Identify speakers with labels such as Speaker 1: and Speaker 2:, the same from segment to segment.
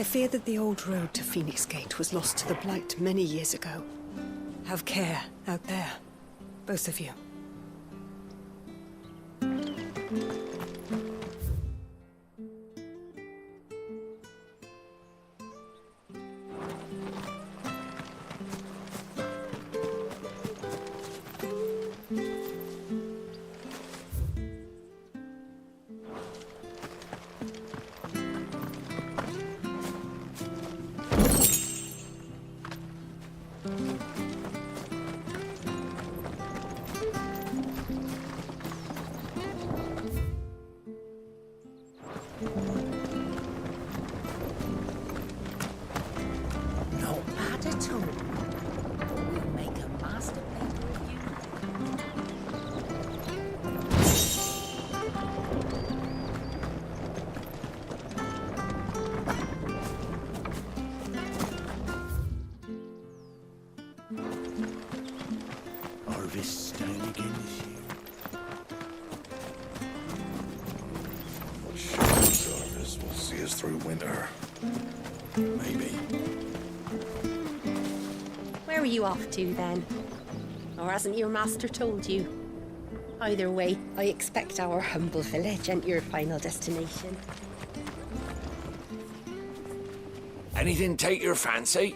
Speaker 1: fear that the old road to Phoenix Gate was lost to the Blight many years ago. Have care out there, both of you.
Speaker 2: Through winter. Maybe.
Speaker 3: Where are you off to, then? Or hasn't your master told you? Either way, I expect our humble village and your final destination.
Speaker 4: Anything take your fancy?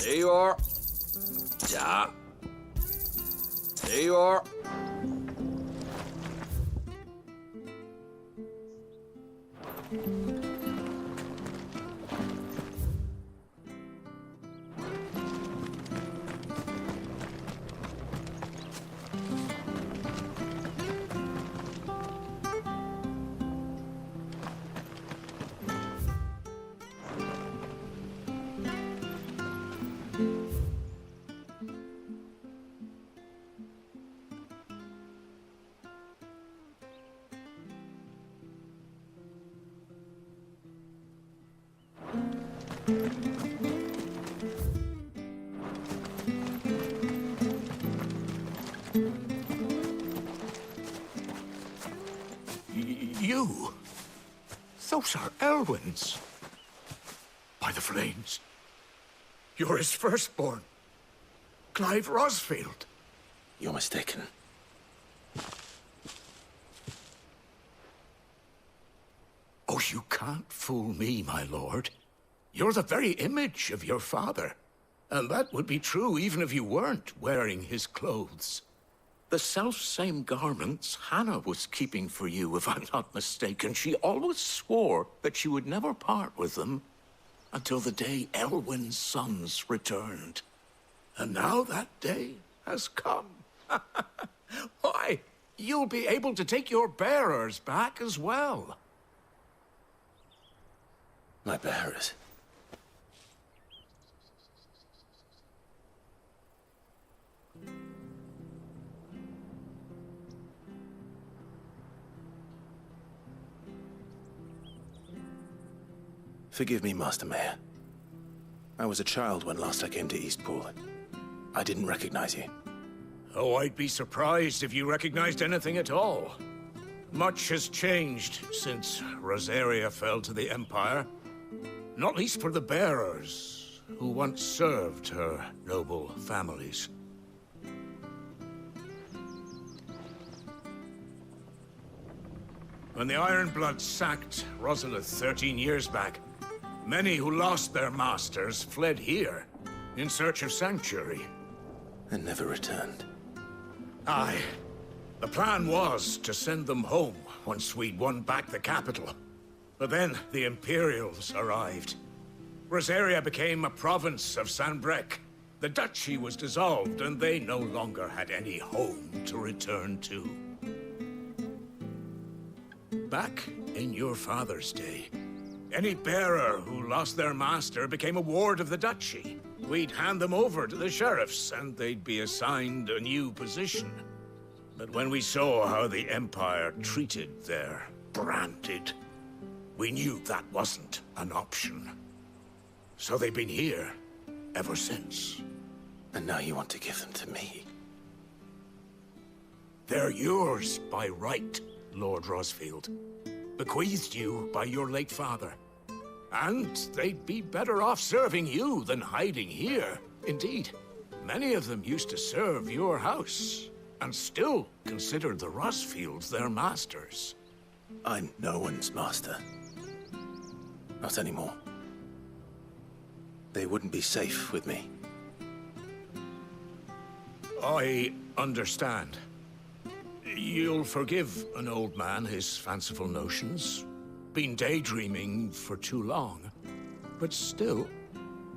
Speaker 4: There you are. Ja. There you are.
Speaker 5: You? Those are Elwyn's. By the flames. You're his firstborn. Clive Rosfield.
Speaker 4: You're mistaken.
Speaker 5: Oh, you can't fool me, my lord. You're the very image of your father. And that would be true even if you weren't wearing his clothes. The self-same garments Hannah was keeping for you, if I'm not mistaken. She always swore that she would never part with them until the day Elwyn's sons returned. And now that day has come. Why, you'll be able to take your bearers back as well.
Speaker 4: My bearers? Forgive me, Master Mayor. I was a child when last I came to Eastpool. I didn't recognize you.
Speaker 5: Oh, I'd be surprised if you recognized anything at all. Much has changed since Rosaria fell to the Empire. Not least for the bearers, who once served her noble families. When the Ironbloods sacked Rosalith 13 years back, many who lost their masters fled here in search of sanctuary.
Speaker 4: And never returned.
Speaker 5: Aye. The plan was to send them home once we'd won back the capital. But then the Imperials arrived. Rosaria became a province of Sanbreque, The duchy was dissolved, and they no longer had any home to return to. Back in your father's day, any bearer who lost their master became a ward of the duchy. We'd hand them over to the sheriffs, and they'd be assigned a new position. But when we saw how the Empire treated their branded, we knew that wasn't an option. So they've been here ever since.
Speaker 4: And now you want to give them to me?
Speaker 5: They're yours by right, Lord Rosfield. Bequeathed you by your late father. And they'd be better off serving you than hiding here. Indeed, many of them used to serve your house, and still considered the Rosfields their masters.
Speaker 4: I'm no one's master. Not anymore. They wouldn't be safe with me.
Speaker 5: I understand. You'll forgive an old man his fanciful notions. Been daydreaming for too long. But still,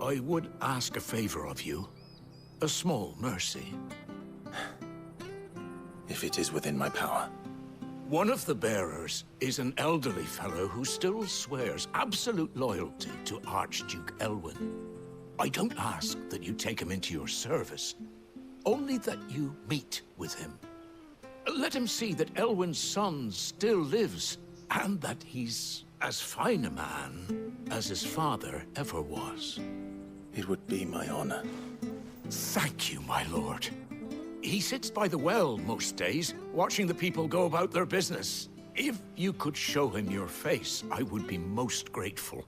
Speaker 5: I would ask a favor of you. A small mercy.
Speaker 4: If it is within my power.
Speaker 5: One of the bearers is an elderly fellow who still swears absolute loyalty to Archduke Elwyn. I don't ask that you take him into your service, only that you meet with him. Let him see that Elwyn's son still lives, and that he's as fine a man as his father ever was.
Speaker 4: It would be my honor.
Speaker 5: Thank you, my lord. He sits by the well most days, watching the people go about their business. If you could show him your face, I would be most grateful.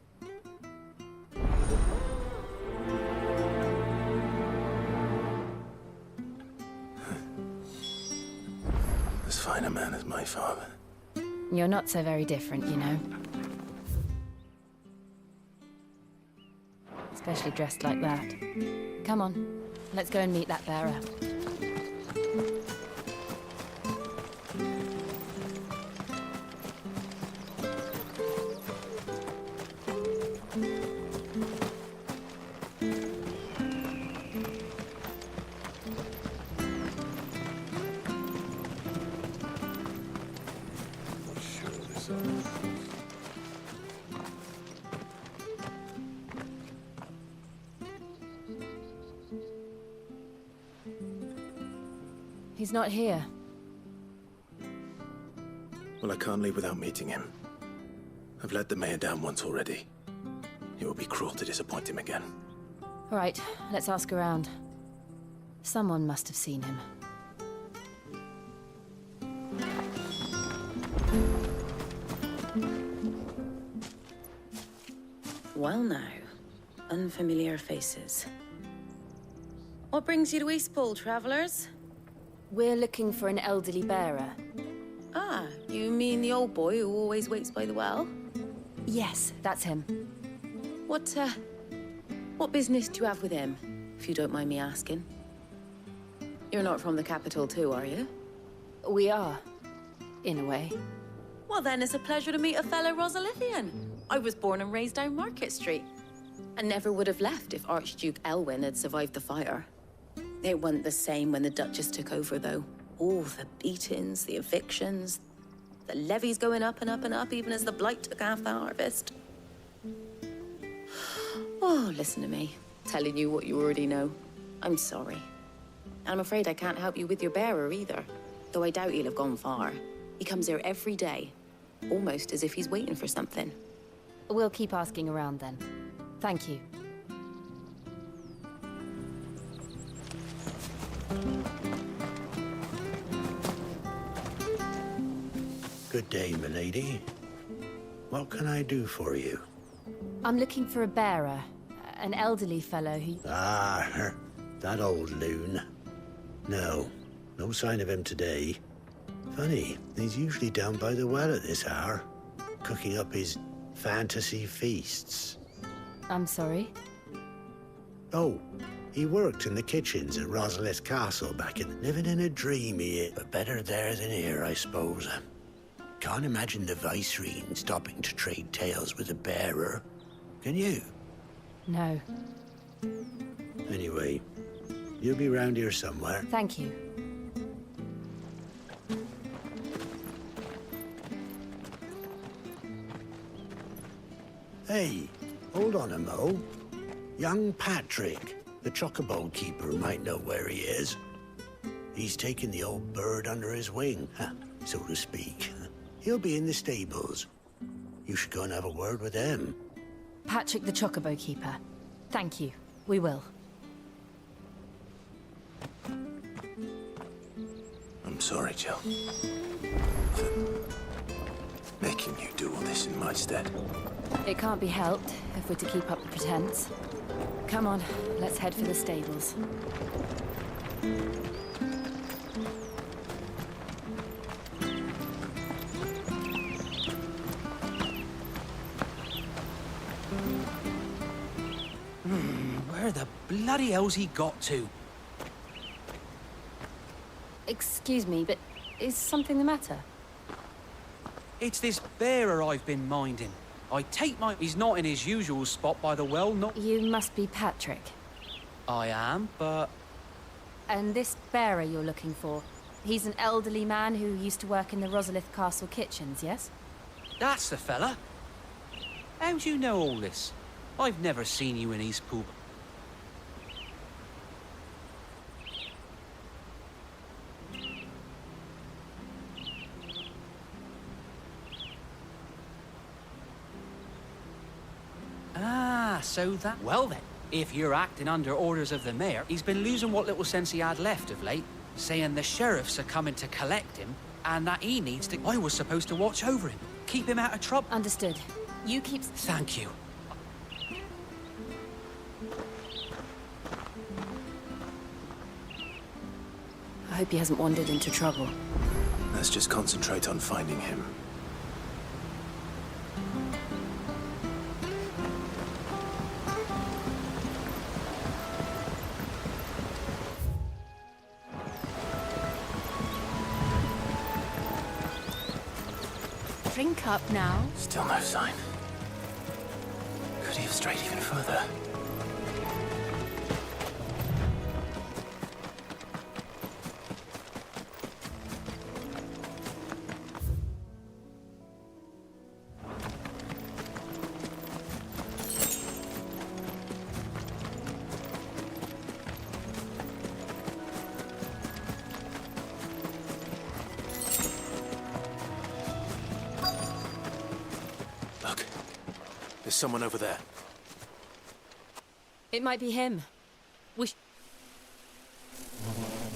Speaker 4: As fine a man as my father.
Speaker 6: You're not so very different, you know. Especially dressed like that. Come on, let's go and meet that bearer. He's not here.
Speaker 4: Well, I can't leave without meeting him. I've let the mayor down once already. It would be cruel to disappoint him again.
Speaker 6: All right, let's ask around. Someone must have seen him.
Speaker 7: Well now, unfamiliar faces. What brings you to Eastpool, travelers?
Speaker 6: We're looking for an elderly bearer.
Speaker 7: Ah, you mean the old boy who always waits by the well?
Speaker 6: Yes, that's him.
Speaker 7: What business do you have with him, if you don't mind me asking? You're not from the capital too, are you?
Speaker 6: We are, in a way.
Speaker 7: Well then, it's a pleasure to meet a fellow Rosalithian. I was born and raised down Market Street, and never would have left if Archduke Elwyn had survived the fire. It wasn't the same when the Duchess took over, though. All the beatings, the evictions, the levies going up and up and up, even as the blight took half the harvest. Oh, listen to me, telling you what you already know. I'm sorry. I'm afraid I can't help you with your bearer either, though I doubt he'll have gone far. He comes here every day, almost as if he's waiting for something.
Speaker 6: We'll keep asking around then. Thank you.
Speaker 8: Good day, milady. What can I do for you?
Speaker 6: I'm looking for a bearer. An elderly fellow who...
Speaker 8: Ah, that old loon. No sign of him today. Funny, he's usually down by the well at this hour, cooking up his fantasy feasts.
Speaker 6: I'm sorry?
Speaker 8: Oh, he worked in the kitchens at Rosalith Castle back in... Living in a dream, he is. But better there than here, I suppose. Can't imagine the Vicereine stopping to trade tales with a bearer. Can you?
Speaker 6: No.
Speaker 8: Anyway, you'll be round here somewhere.
Speaker 6: Thank you.
Speaker 8: Hey, hold on a mo. Young Patrick, the chocobo keeper, might know where he is. He's taken the old bird under his wing, so to speak. He'll be in the stables. You should go and have a word with him.
Speaker 6: Patrick the Chocobo Keeper. Thank you. We will.
Speaker 4: I'm sorry, Jill. For making you do all this in my stead.
Speaker 6: It can't be helped if we're to keep up the pretense. Come on, let's head for the stables.
Speaker 9: Where the bloody hell's he got to?
Speaker 6: Excuse me, but is something the matter?
Speaker 9: It's this bearer I've been minding. I take my... He's not in his usual spot by the well, not...
Speaker 6: You must be Patrick.
Speaker 9: I am, but...
Speaker 6: And this bearer you're looking for, he's an elderly man who used to work in the Rosalith Castle kitchens, yes?
Speaker 9: That's the fella. How do you know all this? I've never seen you in Eastpool. Ah, so that... Well then, if you're acting under orders of the mayor, he's been losing what little sense he had left of late, saying the sheriffs are coming to collect him, and that he needs to... I was supposed to watch over him, keep him out of trouble.
Speaker 6: Understood. You keep...
Speaker 9: Thank you.
Speaker 6: I hope he hasn't wandered into trouble.
Speaker 4: Let's just concentrate on finding him.
Speaker 6: Drink up now.
Speaker 4: Still no sign. Could he have strayed even further? Look, there's someone over there.
Speaker 6: It might be him.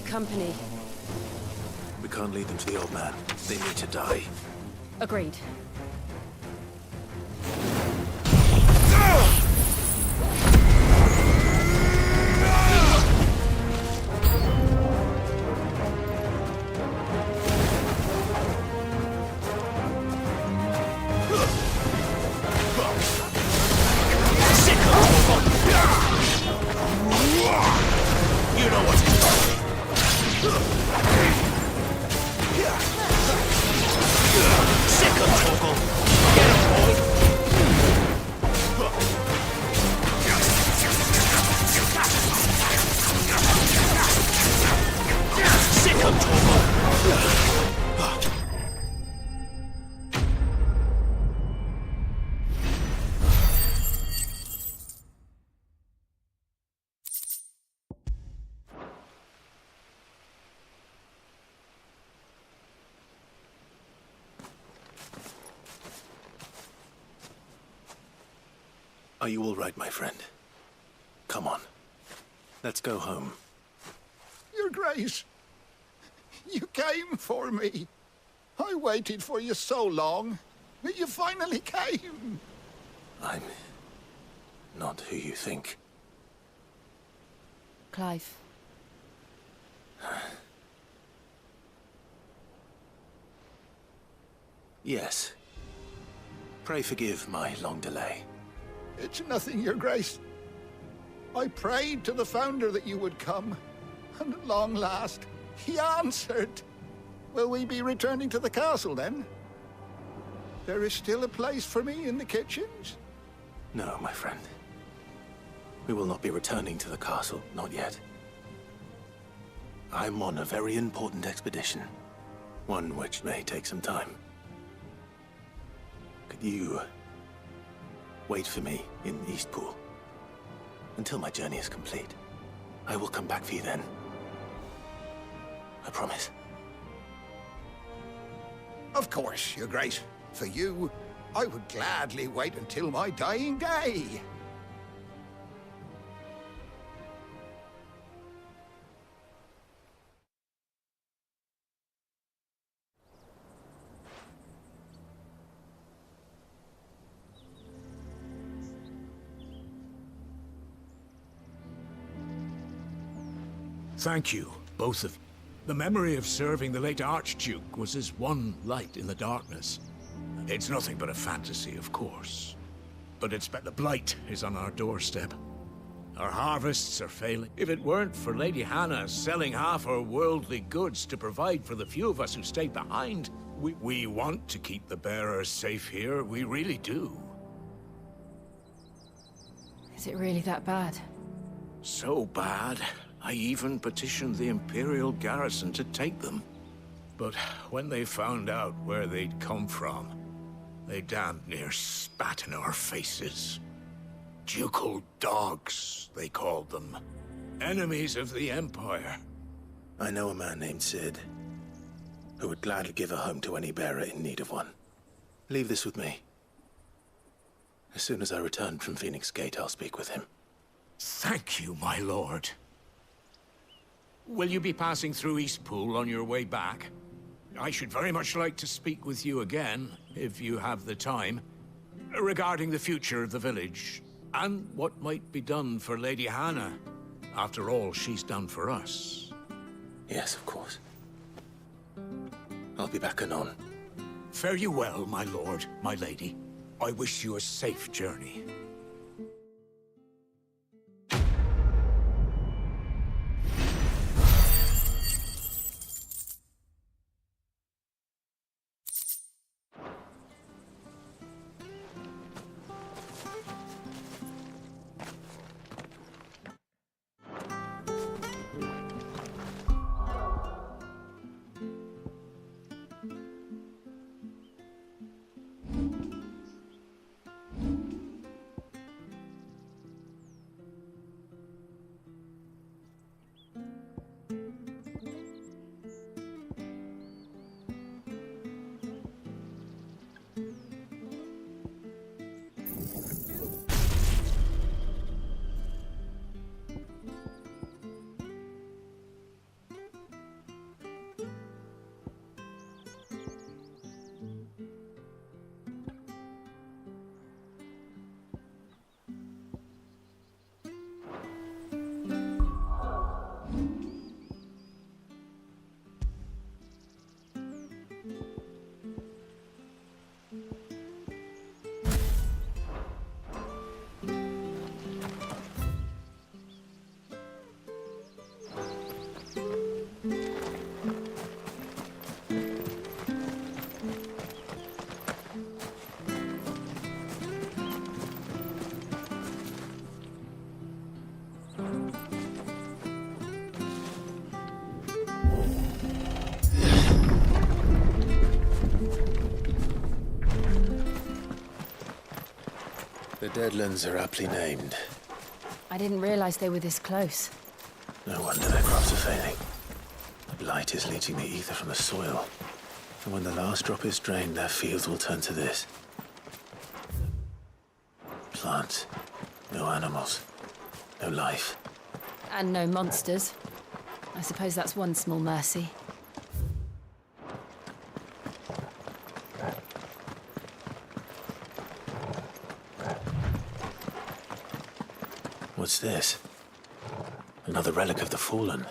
Speaker 6: Company.
Speaker 4: We can't lead them to the old man. They need to die.
Speaker 6: Agreed.
Speaker 4: Are you all right, my friend? Come on. Let's go home.
Speaker 10: Your Grace, you came for me. I waited for you so long, but you finally came.
Speaker 4: I'm not who you think.
Speaker 6: Clive.
Speaker 4: Yes. Pray forgive my long delay.
Speaker 10: It's nothing, Your Grace. I prayed to the Founder that you would come, and at long last, he answered. Will we be returning to the castle, then? There is still a place for me in the kitchens?
Speaker 4: No, my friend. We will not be returning to the castle, not yet. I'm on a very important expedition. One which may take some time. Could you wait for me in Eastpool until my journey is complete? I will come back for you then. I promise.
Speaker 10: Of course, Your Grace. For you, I would gladly wait until my dying day.
Speaker 5: Thank you, both of you. The memory of serving the late Archduke was as one light in the darkness. It's nothing but a fantasy, of course. But the blight is on our doorstep. Our harvests are failing. If it weren't for Lady Hannah selling half her worldly goods to provide for the few of us who stayed behind, we want to keep the bearers safe here. We really do.
Speaker 6: Is it really that bad?
Speaker 5: So bad, I even petitioned the Imperial garrison to take them. But when they found out where they'd come from, they damn near spat in our faces. Ducal dogs, they called them. Enemies of the Empire.
Speaker 4: I know a man named Sid, who would gladly give a home to any bearer in need of one. Leave this with me. As soon as I return from Phoenix Gate, I'll speak with him.
Speaker 5: Thank you, my lord. Will you be passing through Eastpool on your way back? I should very much like to speak with you again, if you have the time, regarding the future of the village, and what might be done for Lady Hannah. After all she's done for us.
Speaker 4: Yes, of course. I'll be back anon.
Speaker 5: Fare you well, my lord, my lady. I wish you a safe journey.
Speaker 4: The Deadlands are aptly named.
Speaker 6: I didn't realize they were this close.
Speaker 4: No wonder their crops are failing. The blight is leaching the ether from the soil. And when the last drop is drained, their fields will turn to this. Plants. No animals. No life.
Speaker 6: And no monsters. I suppose that's one small mercy.
Speaker 4: What's this? Another relic of the Fallen.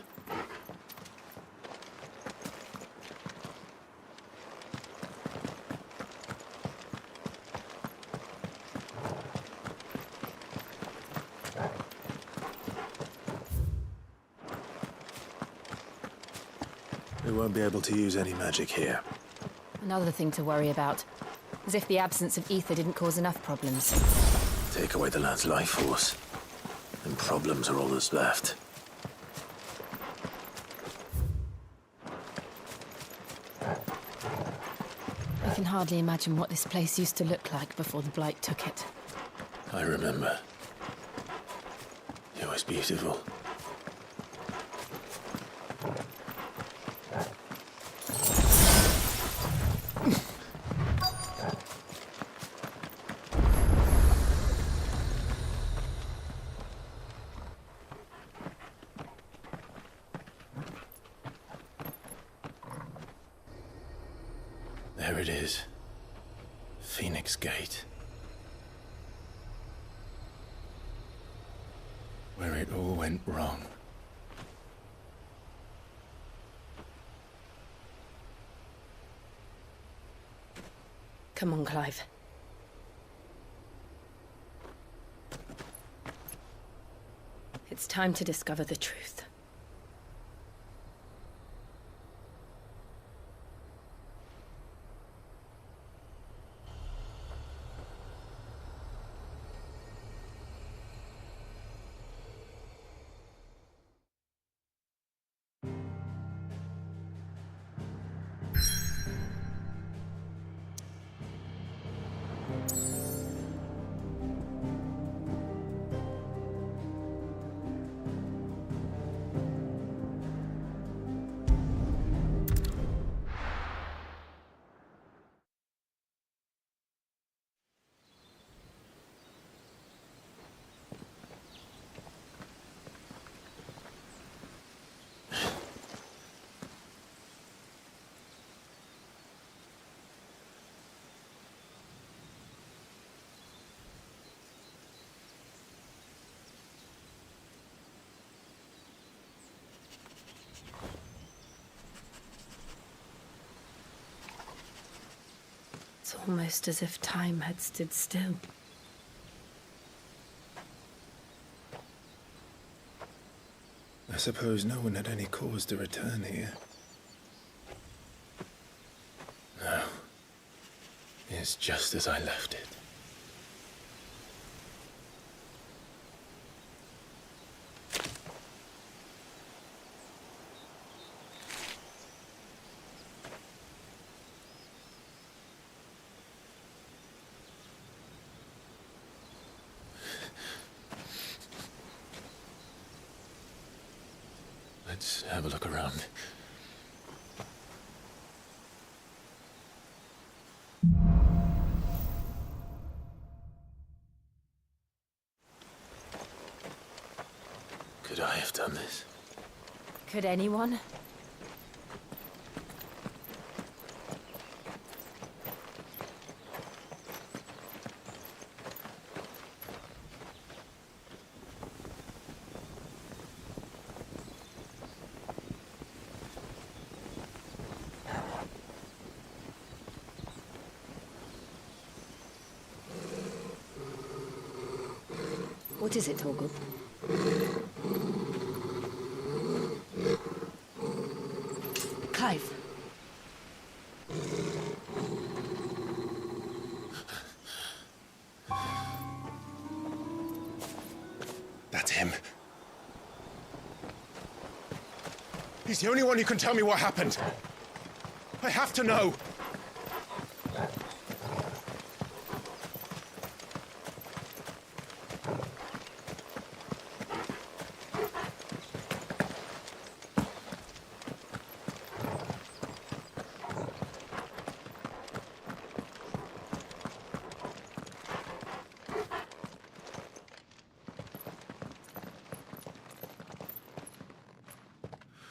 Speaker 4: We won't be able to use any magic here.
Speaker 6: Another thing to worry about. As if the absence of ether didn't cause enough problems.
Speaker 4: Take away the lad's life force. And problems are all that's left.
Speaker 6: I can hardly imagine what this place used to look like before the Blight took it.
Speaker 4: I remember. It was beautiful. There it is. Phoenix Gate. Where it all went wrong.
Speaker 3: Come on, Clive. It's time to discover the truth. It's almost as if time had stood still.
Speaker 4: I suppose no one had any cause to return here. No. It's just as I left it. Let's have a look around. Could I have done this?
Speaker 6: Could anyone?
Speaker 3: What is it, Torgal? Clive.
Speaker 4: That's him. He's the only one who can tell me what happened. I have to know.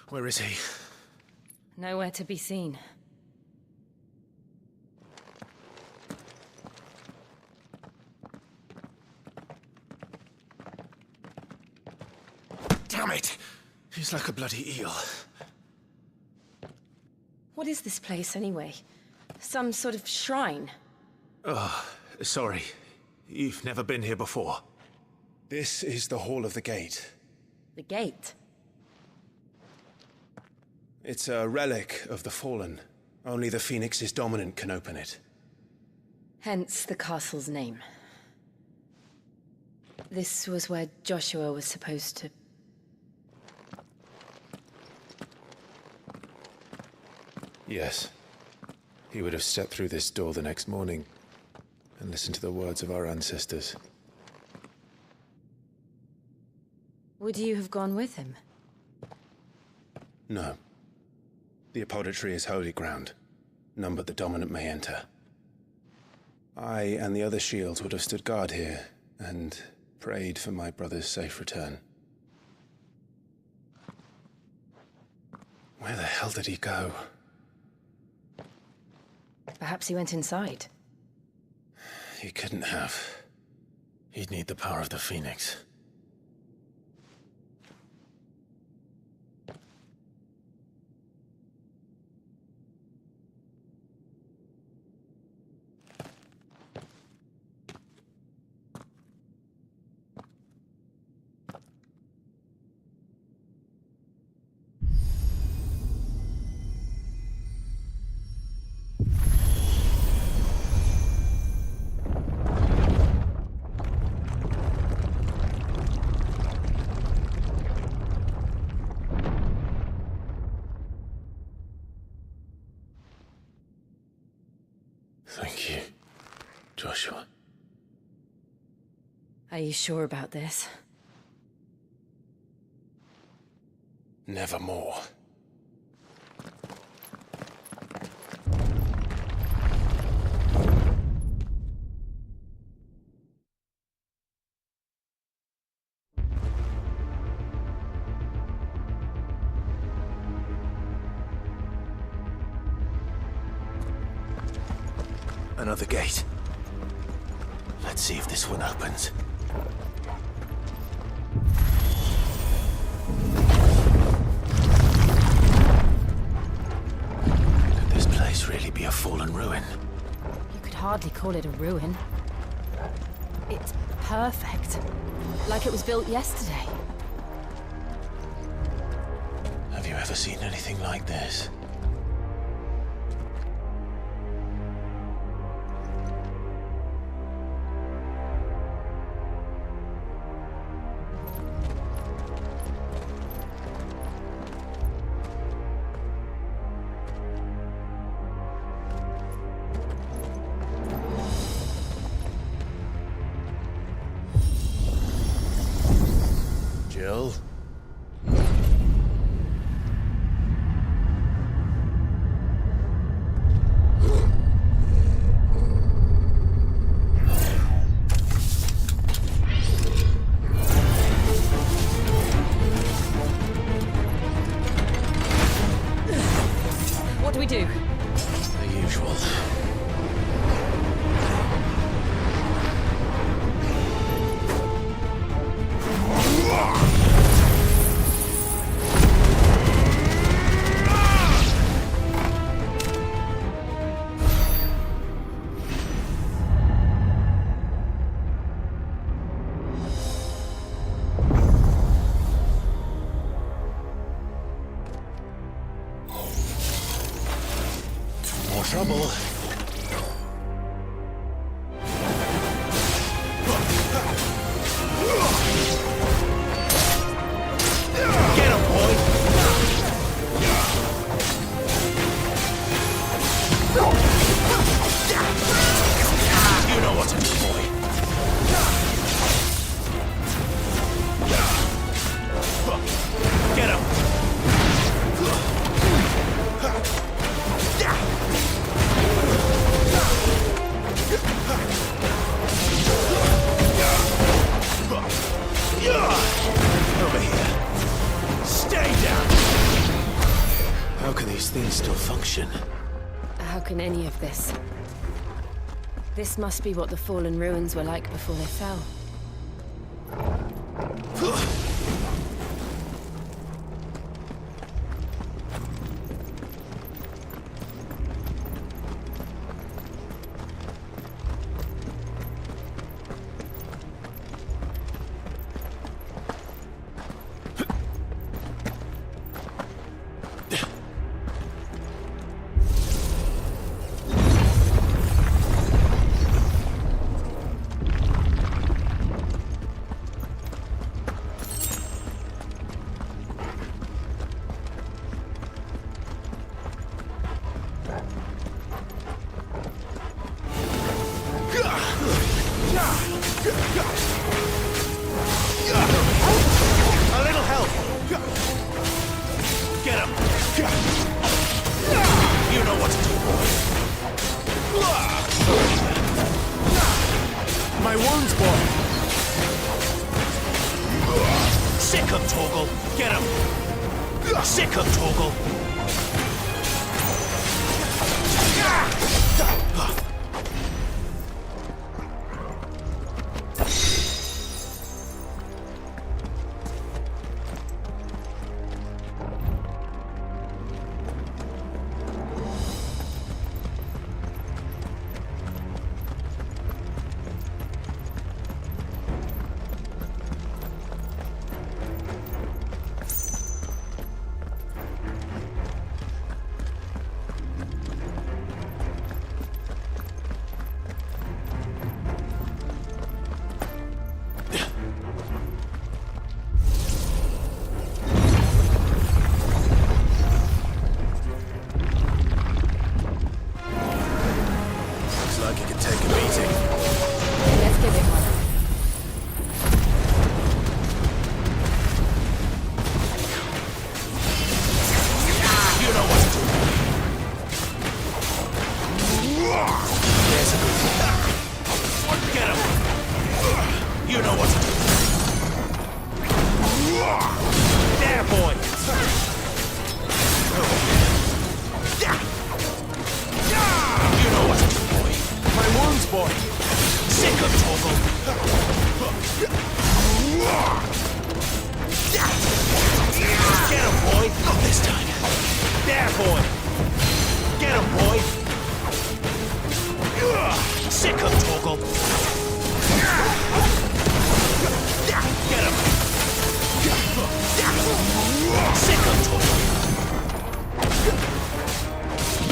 Speaker 4: Where is he?
Speaker 6: Nowhere to be seen.
Speaker 4: Damn it! He's like a bloody eel.
Speaker 3: What is this place, anyway? Some sort of shrine?
Speaker 4: Oh, sorry. You've never been here before. This is the Hall of the Gate.
Speaker 3: The gate?
Speaker 4: It's a relic of the Fallen. Only the Phoenix's dominant can open it.
Speaker 3: Hence the castle's name.
Speaker 7: This was where Joshua was supposed to...
Speaker 4: Yes. He would have stepped through this door the next morning and listened to the words of our ancestors.
Speaker 6: Would you have gone with him?
Speaker 4: No. The apodatory is holy ground. None but the dominant may enter. I and the other shields would have stood guard here and prayed for my brother's safe return. Where the hell did he go?
Speaker 6: Perhaps he went inside.
Speaker 4: He couldn't have. He'd need the power of the Phoenix. Thank you, Joshua.
Speaker 6: Are you sure about this?
Speaker 4: Nevermore. Another gate. Let's see if this one opens. Could this place really be a fallen ruin?
Speaker 6: You could hardly call it a ruin. It's perfect. Like it was built yesterday.
Speaker 4: Have you ever seen anything like this? Jill?
Speaker 6: What do we do?
Speaker 4: The usual. More trouble. Get him, boy! You know what to do, boy. Get him! Over here. Stay down! How can these things still function?
Speaker 6: How can any of this? This must be what the fallen ruins were like before they fell.
Speaker 4: boy. Sick of Torgal. Get him, boy. Not this time. There, boy. Get him, boy. Sick of Torgal. Get him. Sick of Torgal.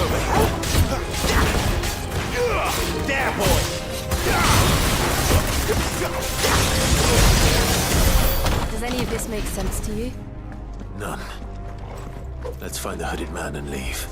Speaker 4: Over here. There, boy.
Speaker 6: Does any of this make sense to you?
Speaker 4: None. Let's find the hooded man and leave.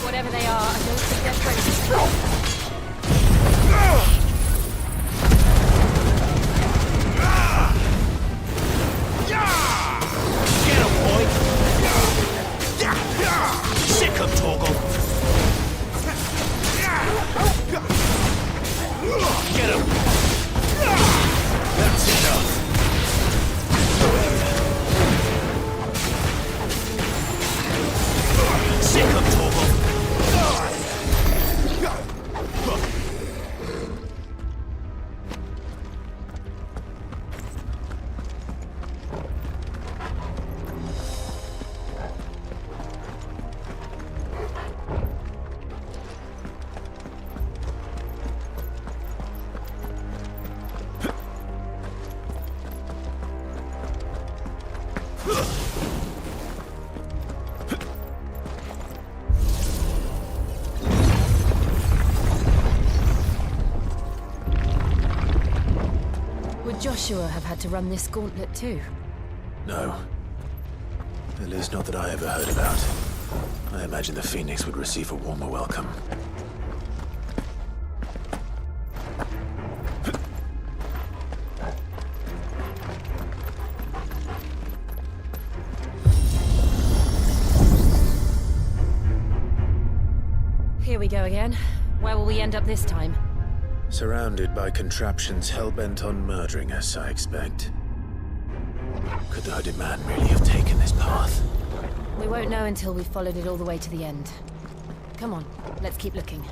Speaker 6: Whatever they are, I don't think they're friends.
Speaker 4: Sick of Torgal. Get him. That's enough. Sick of Torgal.
Speaker 6: Would Joshua have had to run this gauntlet too?
Speaker 4: No. At least not that I ever heard about. I imagine the Phoenix would receive a warmer welcome.
Speaker 6: Here we go again. Where will we end up this time?
Speaker 4: Surrounded by contraptions hell-bent on murdering us, I expect. Could the hooded man really have taken this path?
Speaker 6: We won't know until we've followed it all the way to the end. Come on, let's keep looking.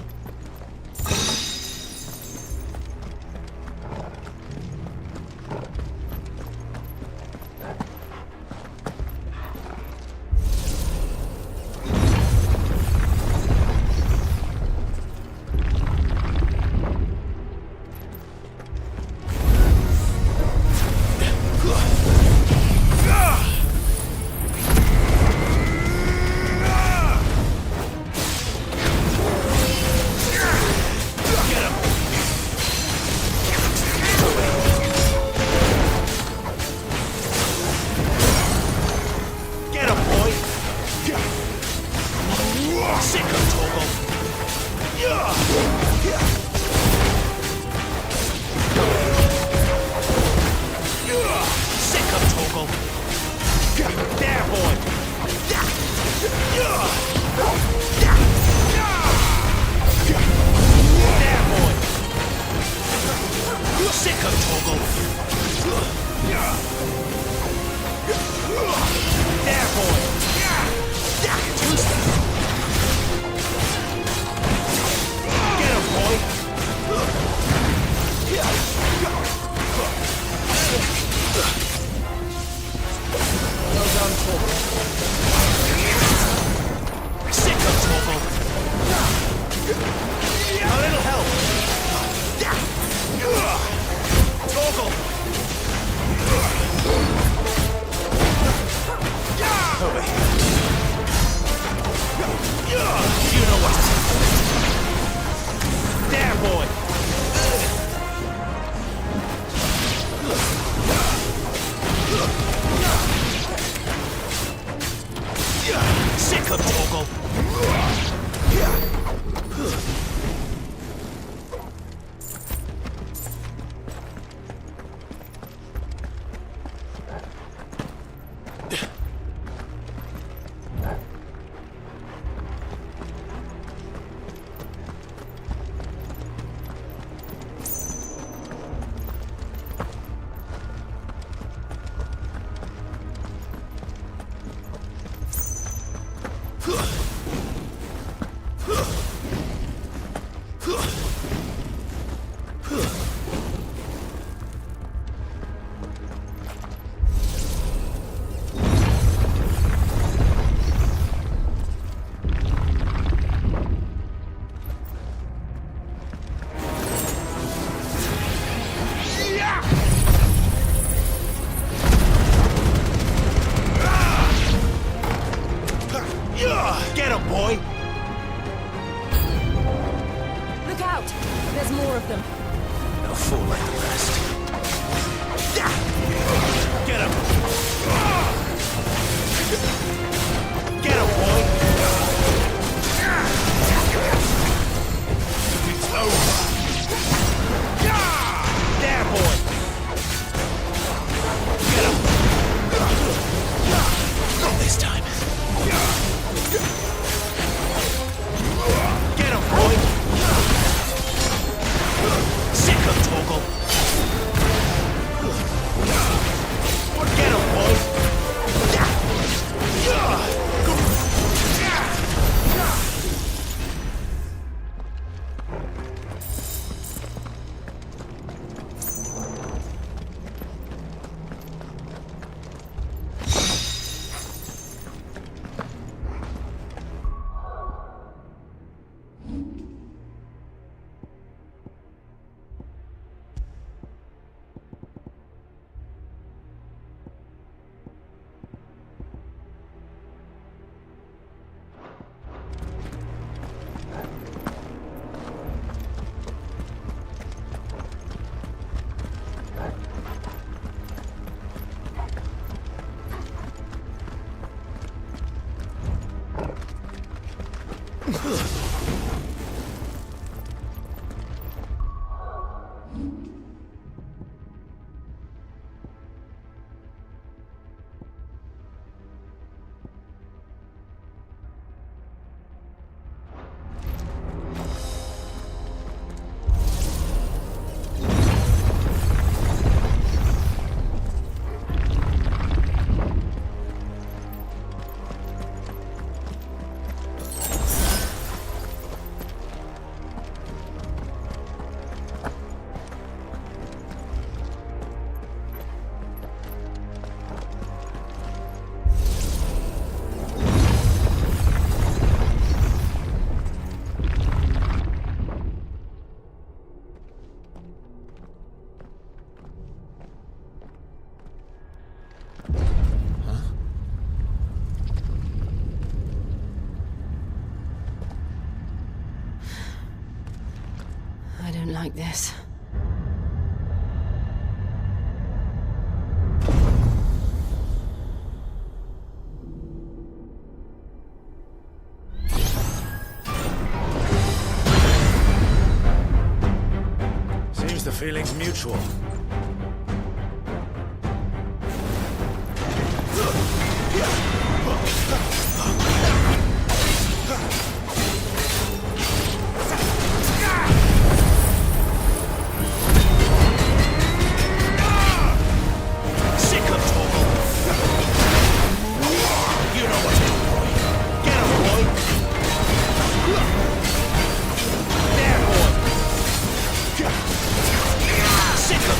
Speaker 4: Sick of
Speaker 6: out! There's more of them.
Speaker 4: They'll fall like the rest. Get him! Get him, boy! It's over! There, boy! Get him! Not this time. Get him, boy! Sick of Torgal! Get him, boy!
Speaker 6: I don't like this.
Speaker 2: Seems the feeling's mutual.
Speaker 4: Sick of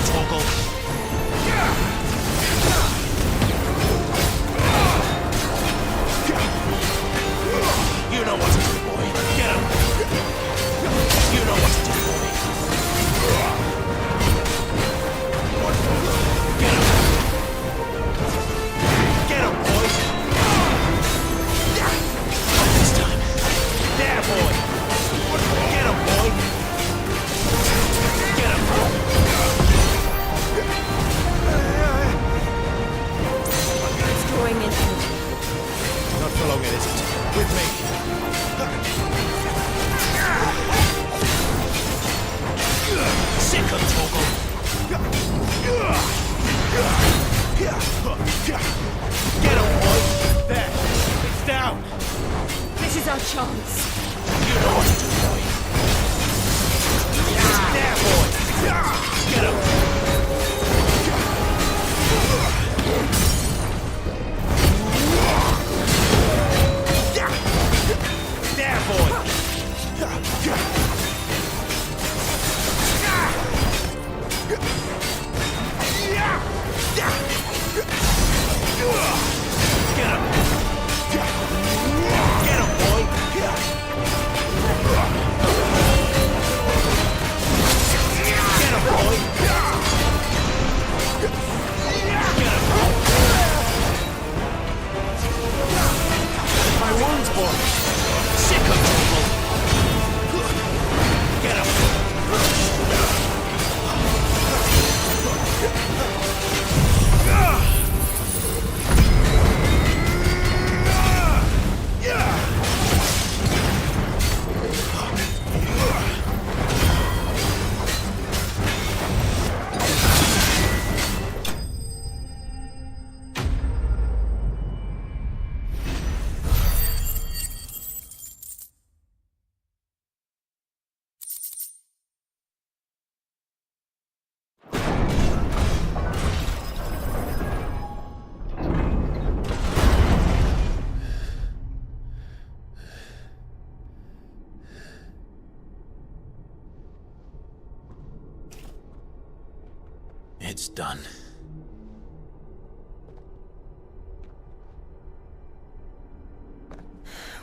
Speaker 4: It's done.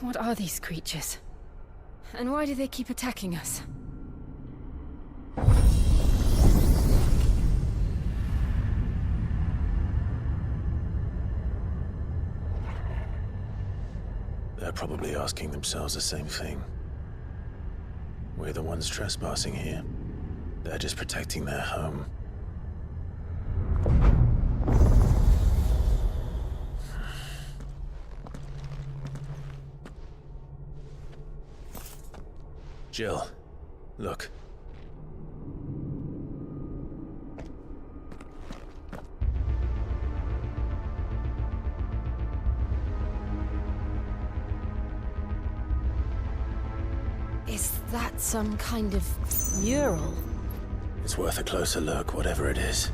Speaker 6: What are these creatures? And why do they keep attacking us?
Speaker 4: They're probably asking themselves the same thing. We're the ones trespassing here. They're just protecting their home. Jill, look.
Speaker 6: Is that some kind of mural?
Speaker 4: It's worth a closer look, whatever it is.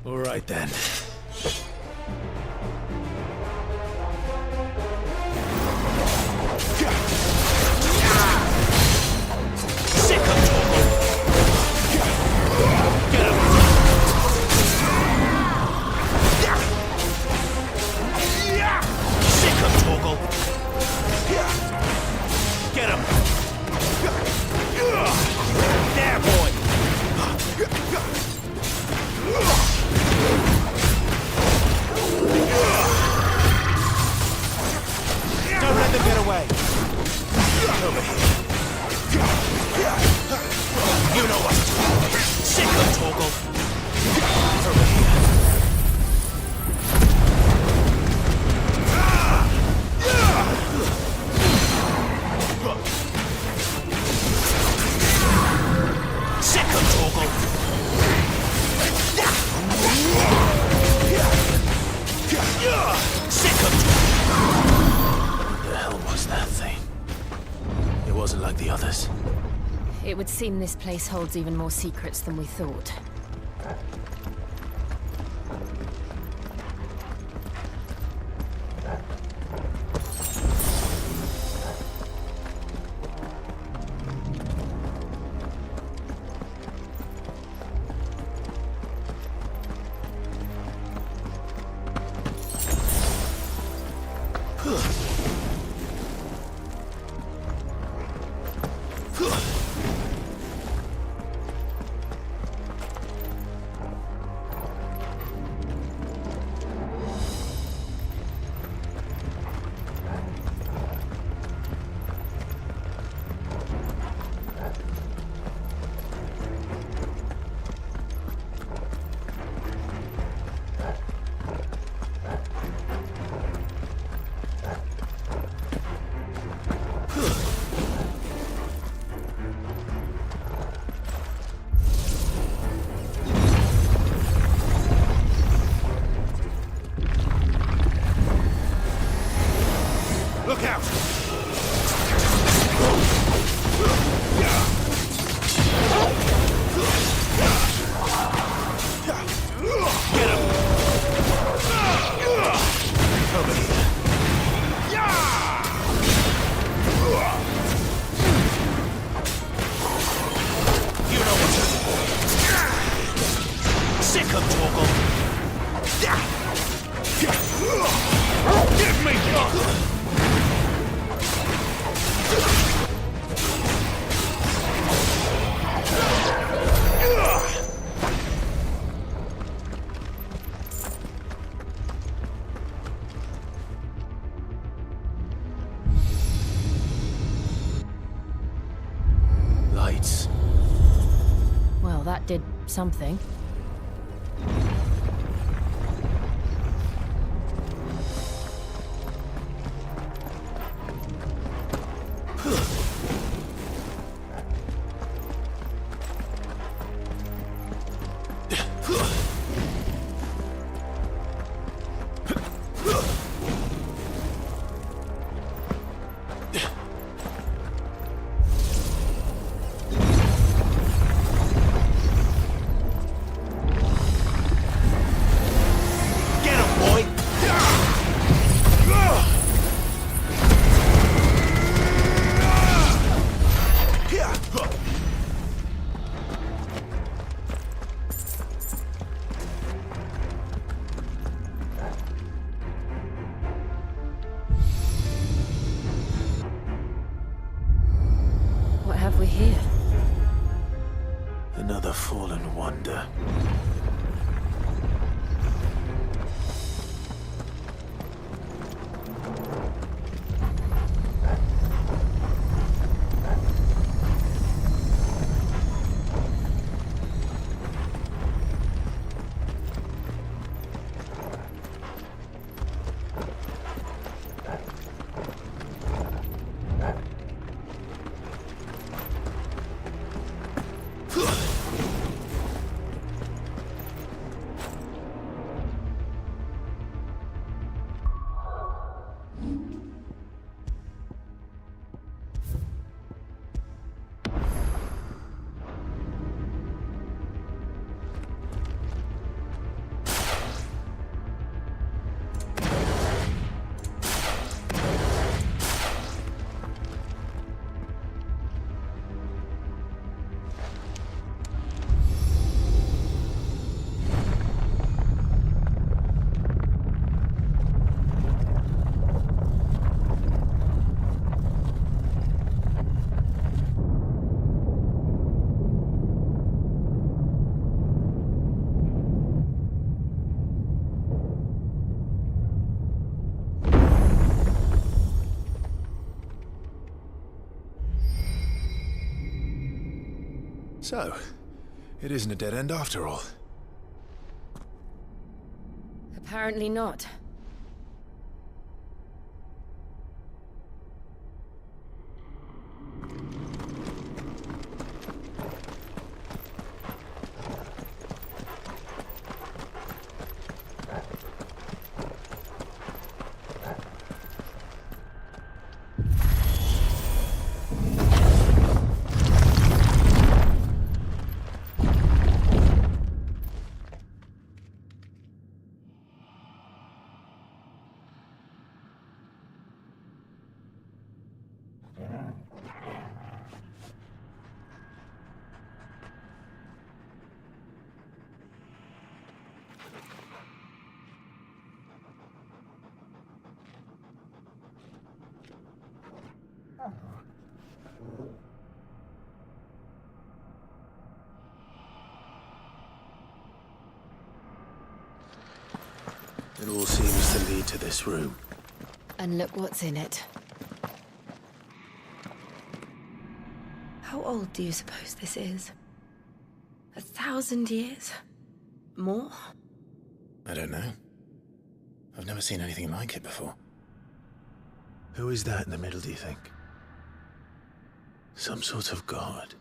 Speaker 4: All right then.
Speaker 6: It would seem this place holds even more secrets than we thought.
Speaker 2: come, Torgal. Give me
Speaker 4: Lights.
Speaker 6: Well, that did something. What have we here?
Speaker 4: Another fallen wonder.
Speaker 2: So, it isn't a dead end after all.
Speaker 6: Apparently not.
Speaker 4: It all seems to lead to this room.
Speaker 6: And look what's in it.
Speaker 3: How old do you suppose this is? 1,000 years? More?
Speaker 4: I don't know. I've never seen anything like it before. Who is that in the middle, do you think? Some sort of god?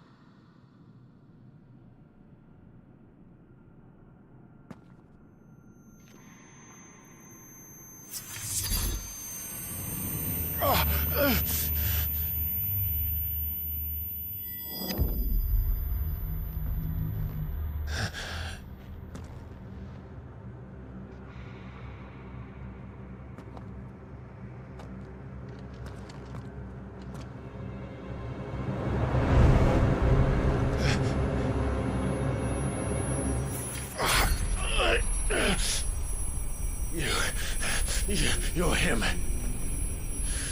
Speaker 4: You're him.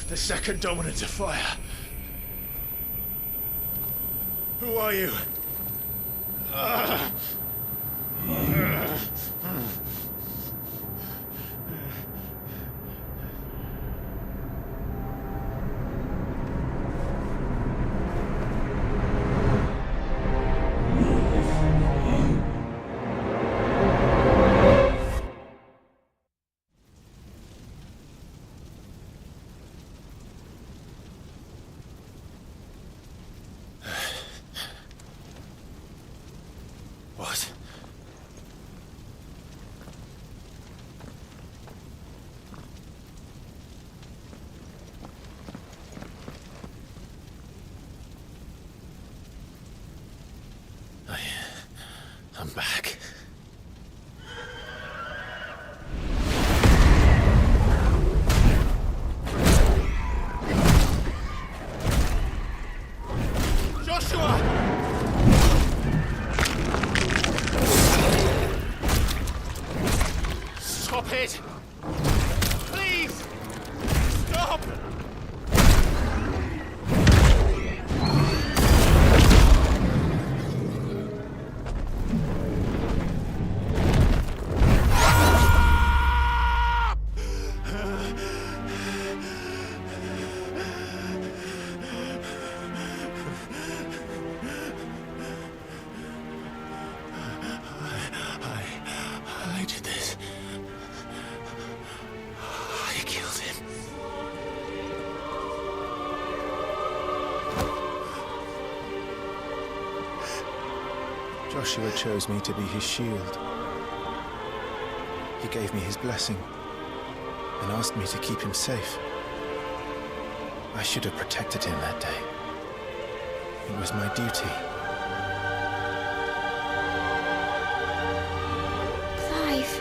Speaker 4: The second dominant of fire. Who are you? What? I'm back. Joshua! Stop it! Please! Stop! I did this. I killed him.
Speaker 2: Joshua chose me to be his shield. He gave me his blessing and asked me to keep him safe. I should have protected him that day. It was my duty.
Speaker 11: Clive.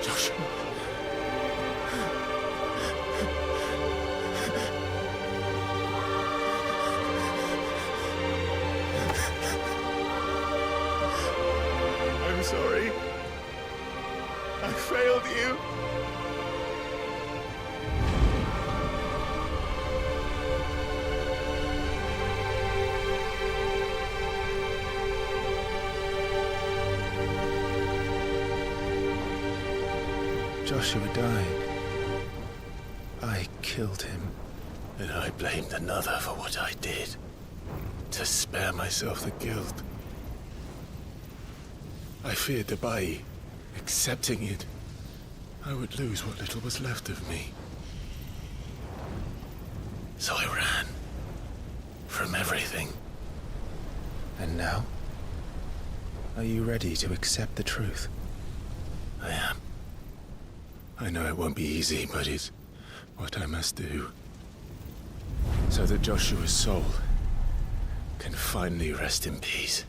Speaker 4: Joshua. I'm sorry. I failed you.
Speaker 2: Joshua died. I killed him.
Speaker 4: And I blamed another for what I did. To spare myself the guilt. I feared that by accepting it, I would lose what little was left of me. So I ran. From everything.
Speaker 2: And now? Are you ready to accept the truth?
Speaker 4: I am. I know it won't be easy, but it's what I must do. So that Joshua's soul can finally rest in peace.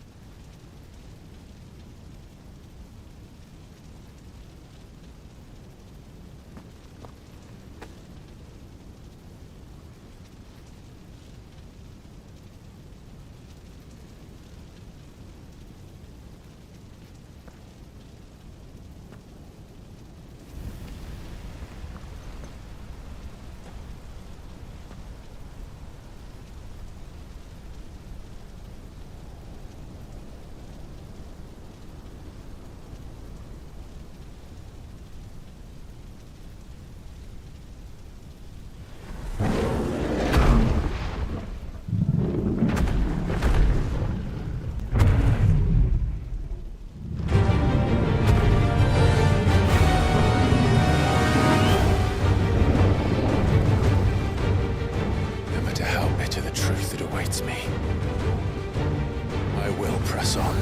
Speaker 4: Me. I will press on.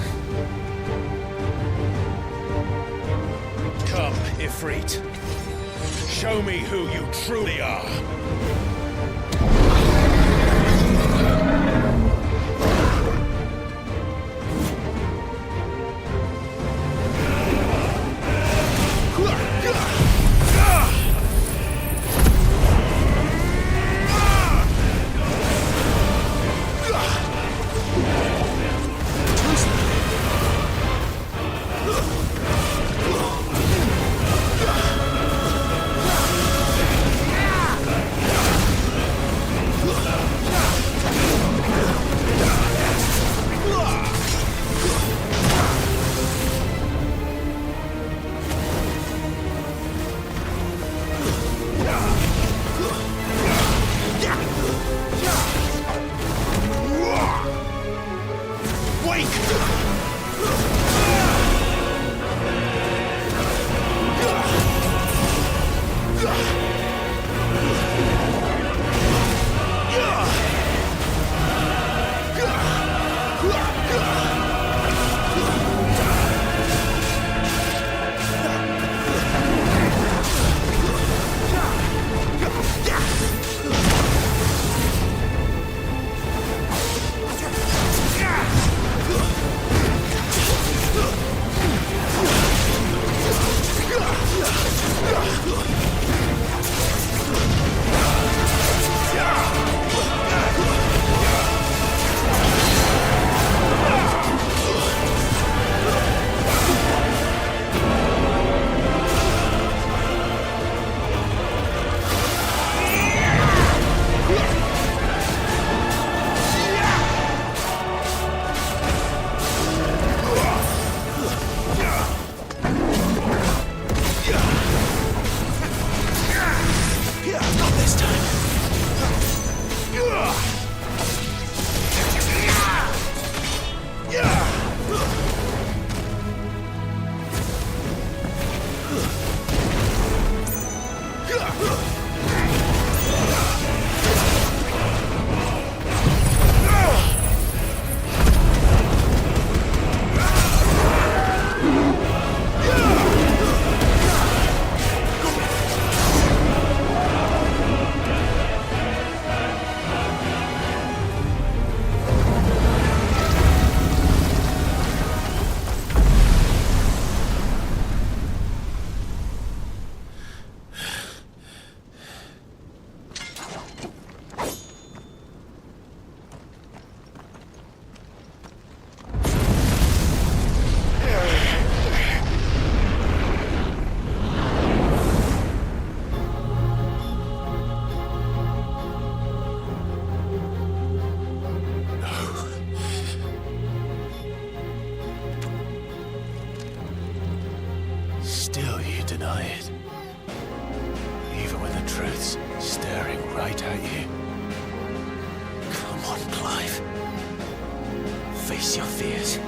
Speaker 4: Come, Ifrit. Show me who you truly are. deny it. Even when the truth's staring right at you. Come on, Clive. Face your fears.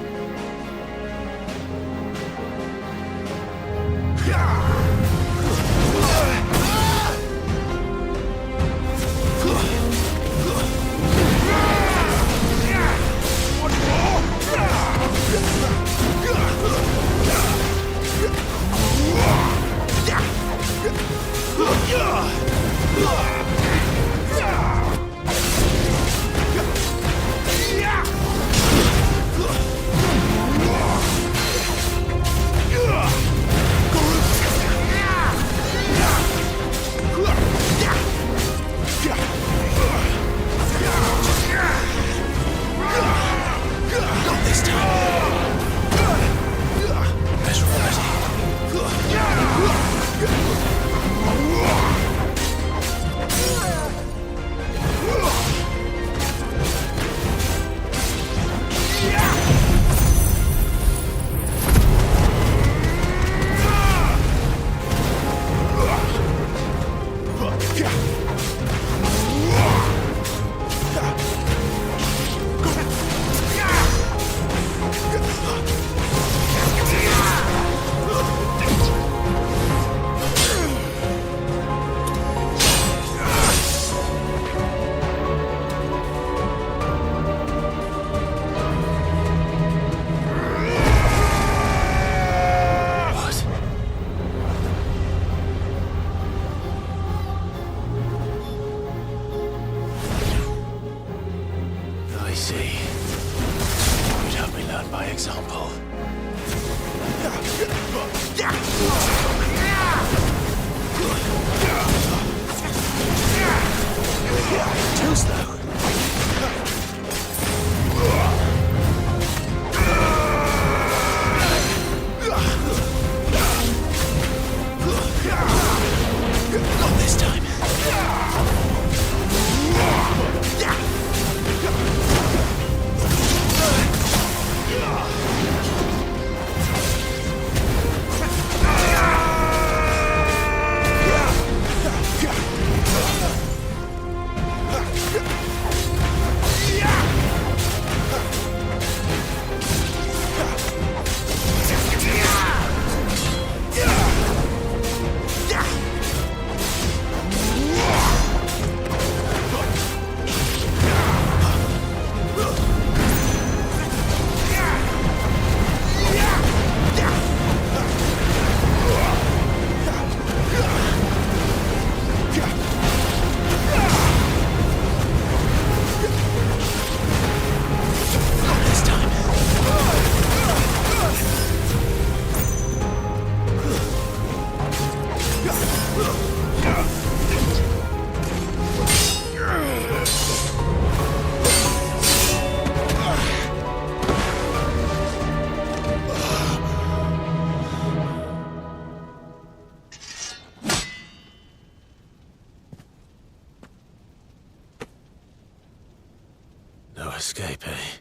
Speaker 4: Escape, eh?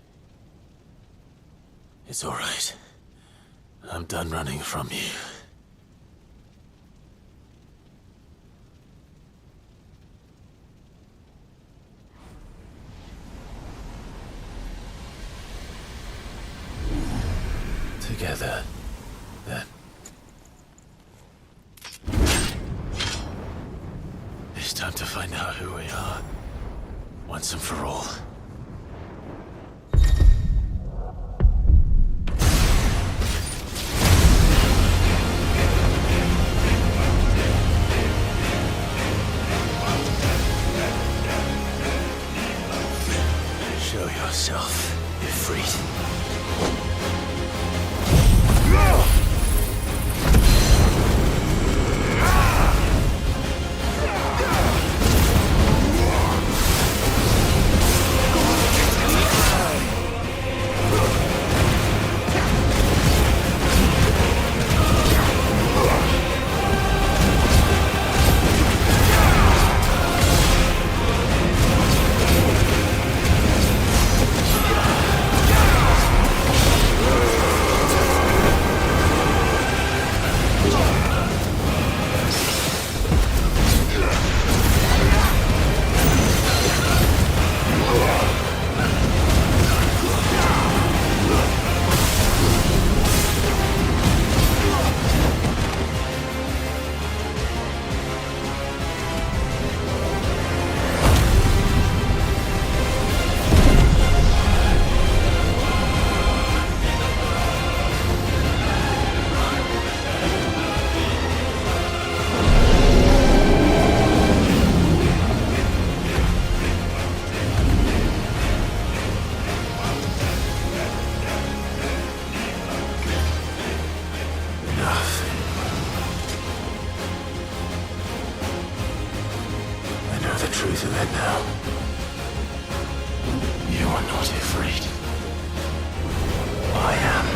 Speaker 4: It's all right. I'm done running from you. Together, then. It's time to find out who we are, once and for all. Show yourself, Ifrit. Ifrit. I am.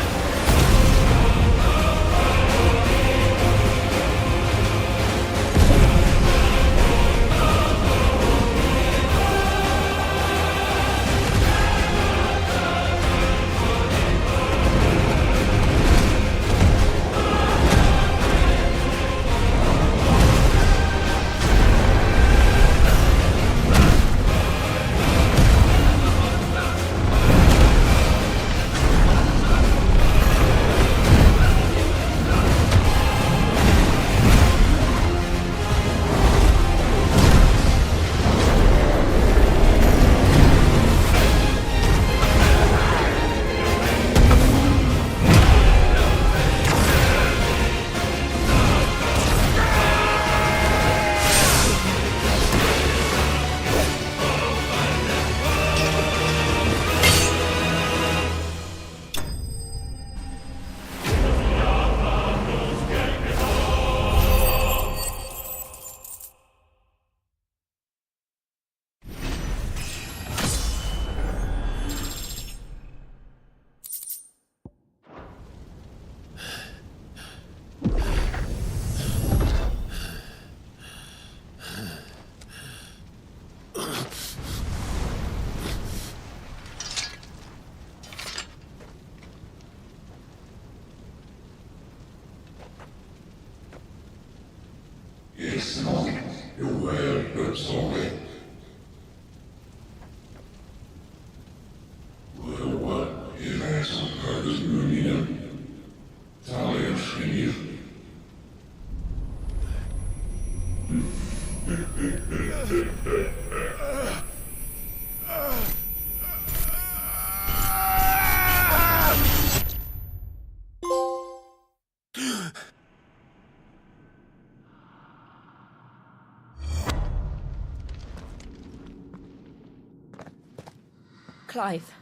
Speaker 6: Clive,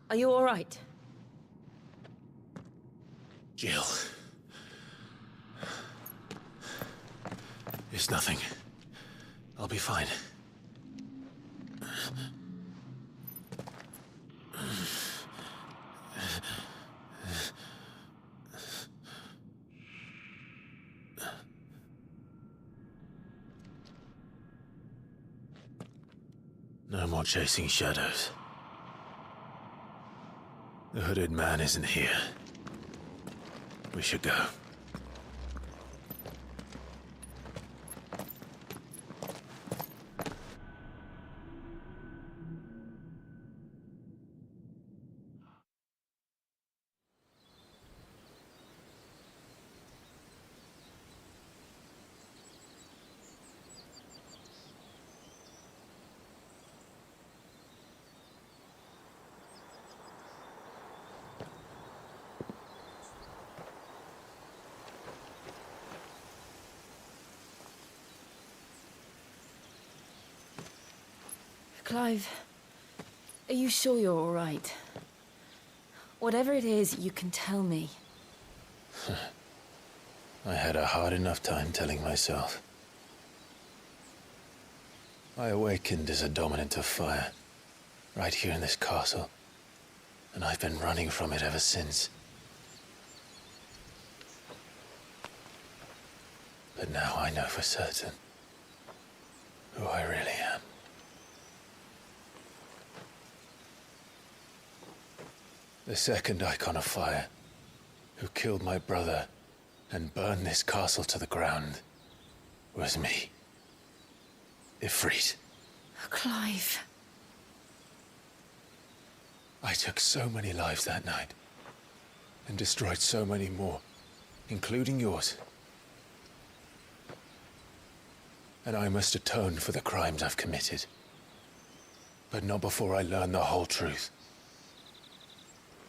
Speaker 6: are you all right?
Speaker 4: Jill. It's nothing. I'll be fine. No more chasing shadows. The hooded man isn't here. We should go.
Speaker 6: Clive, are you sure you're all right? Whatever it is, you can tell me.
Speaker 4: I had a hard enough time telling myself. I awakened as a dominant of fire, right here in this castle, and I've been running from it ever since. But now I know for certain who I really am. The second icon of fire, who killed my brother and burned this castle to the ground, was me. Ifrit.
Speaker 6: Clive.
Speaker 4: I took so many lives that night, and destroyed so many more, including yours. And I must atone for the crimes I've committed. But not before I learn the whole truth.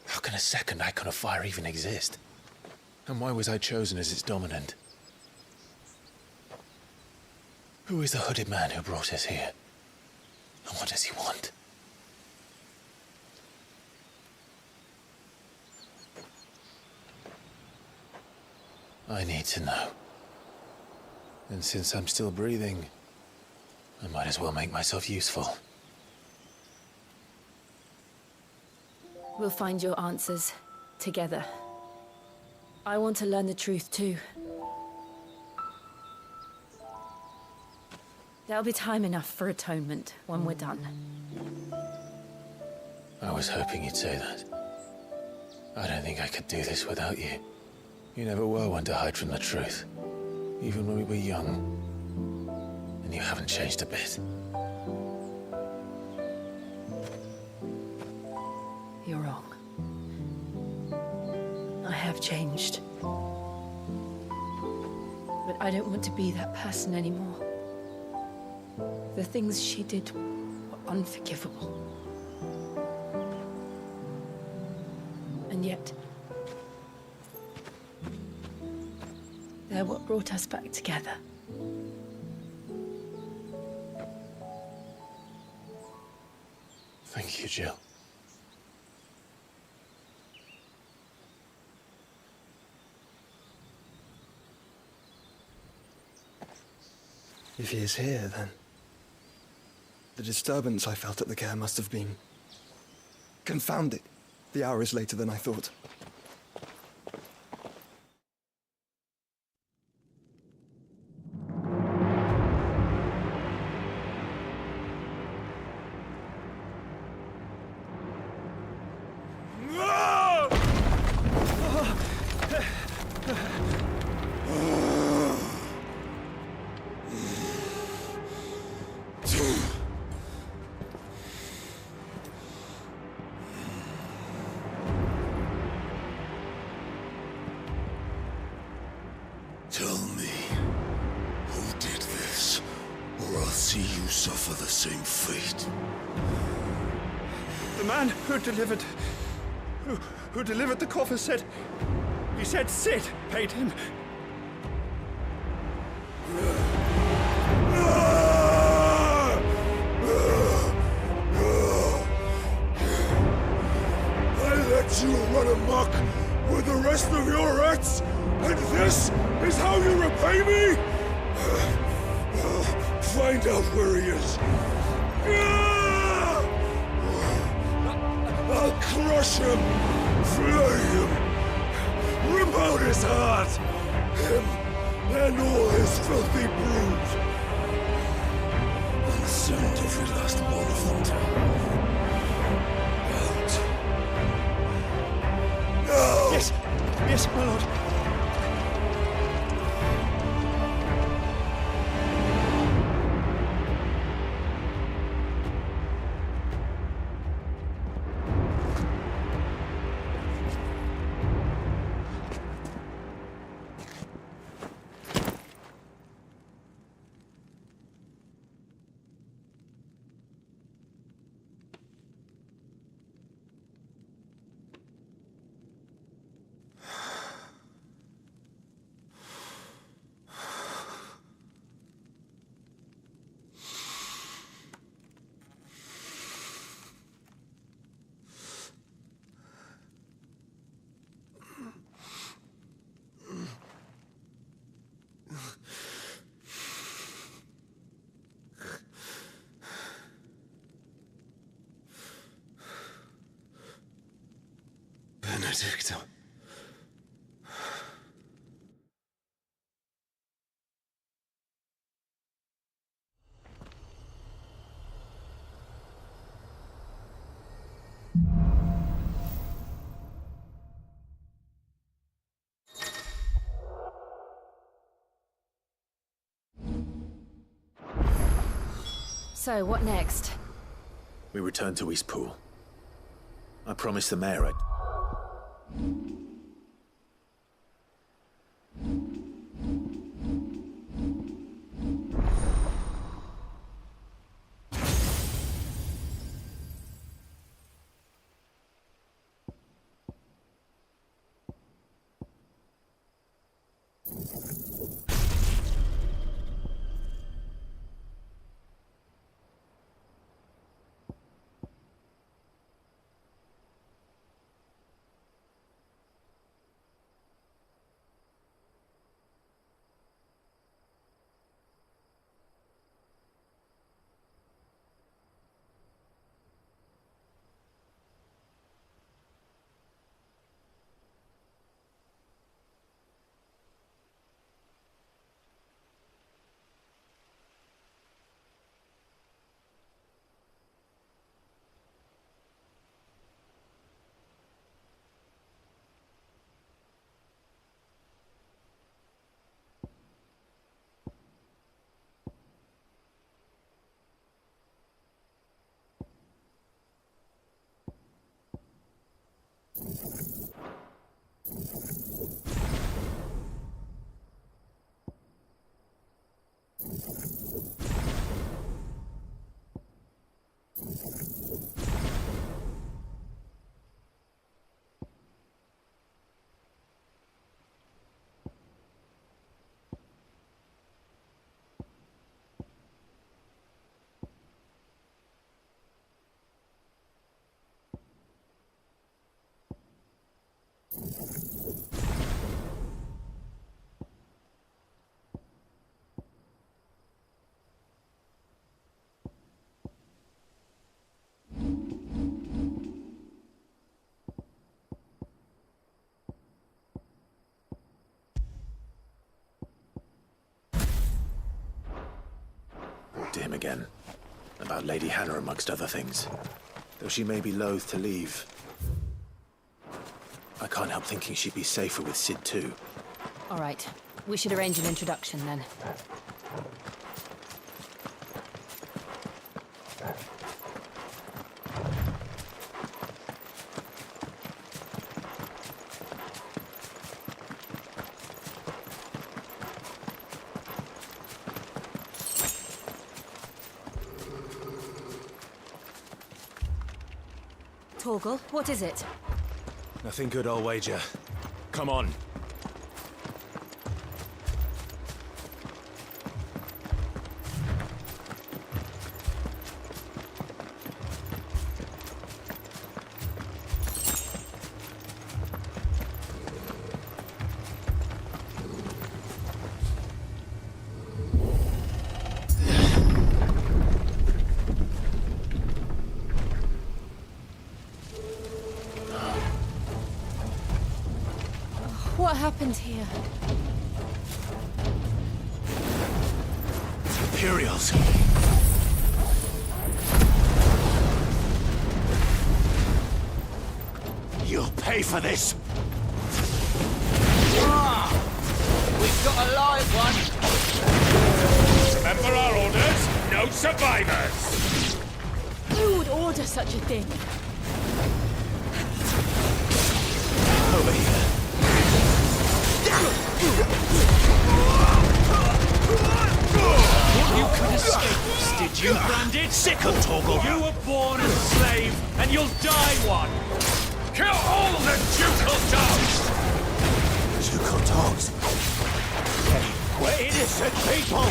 Speaker 4: How can a second icon of fire even exist? And why was I chosen as its dominant? Who is the hooded man who brought us here? And what does he want? I need to know. And since I'm still breathing, I might as well make myself useful.
Speaker 6: We'll find your answers together. I want to learn the truth too. There'll be time enough for atonement when we're done.
Speaker 4: I was hoping you'd say that. I don't think I could do this without you. You never were one to hide from the truth, even when we were young. And you haven't changed a bit.
Speaker 6: You're wrong. I have changed. But I don't want to be that person anymore. The things she did were unforgivable. And yet, they're what brought us back together.
Speaker 4: Thank you, Jill.
Speaker 11: If he is here, then the disturbance I felt at the care must have been confounded. The hour is later than I thought.
Speaker 12: Tell me, who did this, or I'll see you suffer the same fate.
Speaker 11: The man who delivered the coffer said... He said Sid paid him.
Speaker 12: I let you run amok with the rest of your rats, and this is how you repay me? Find out where he is. I'll crush him, flay him, rip out his heart, him and all his filthy brood, and send every last one of them to out. Now!
Speaker 11: Yes, yes, my lord.
Speaker 12: Benedicta.
Speaker 6: So, what next?
Speaker 4: We return to Eastpool. I promised the mayor I'd... To him again. About Lady Hannah amongst other things. Though she may be loath to leave, I can't help thinking she'd be safer with Sid too.
Speaker 6: All right. We should arrange an introduction then. Torgal, what is it?
Speaker 2: Nothing good, I'll wager. Come on.
Speaker 6: What happened here?
Speaker 2: Imperials. You'll pay for this.
Speaker 12: We've got a live one. Remember our orders? No survivors.
Speaker 6: Who would order such a thing?
Speaker 2: Over here.
Speaker 12: You could escape this, did you, Branded?
Speaker 2: Sick of Torgal.
Speaker 12: You were born a slave, and you'll die one. Kill all the ducal dogs!
Speaker 2: Ducal dogs? We're innocent people!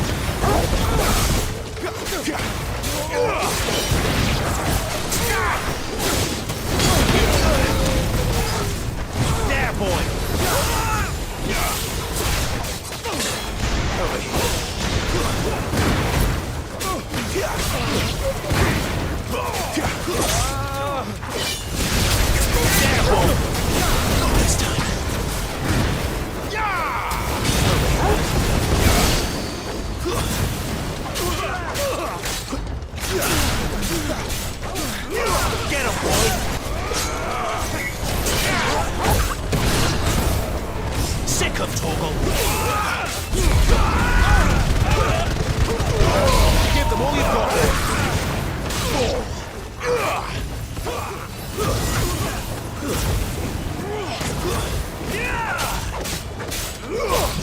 Speaker 2: There, boy! Over here. There, boy! Not this time. Get him, boy! Sick of Torgal! Give them all you've got!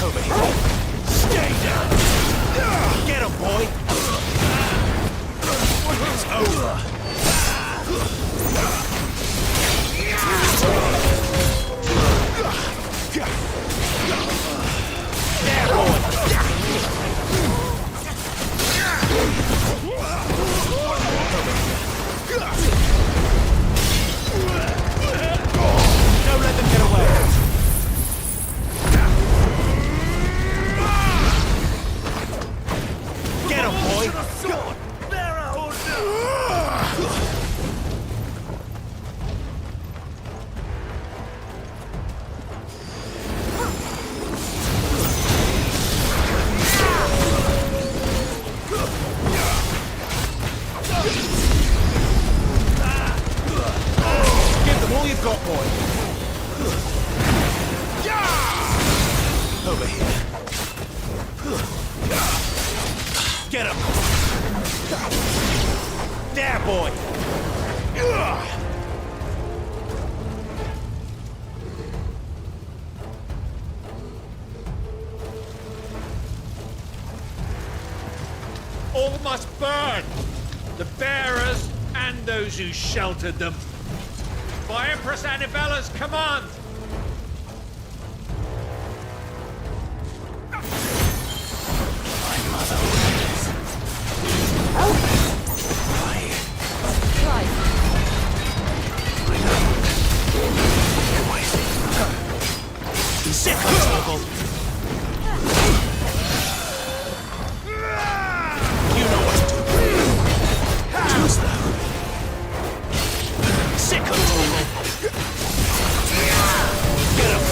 Speaker 2: Over here! Stay down! Get him, boy! It's over! There, boy! Don't let them get away! Get him, boy! Give them all you've got, boy! Over here. Get him! There, boy!
Speaker 13: must burn! The bearers and those who sheltered them. By Empress Annibella's command!
Speaker 4: My mother wishes.
Speaker 6: Clive.
Speaker 4: I know. Wait. Sick of trouble. You know what to do. Choose them. Sick of trouble. Get him.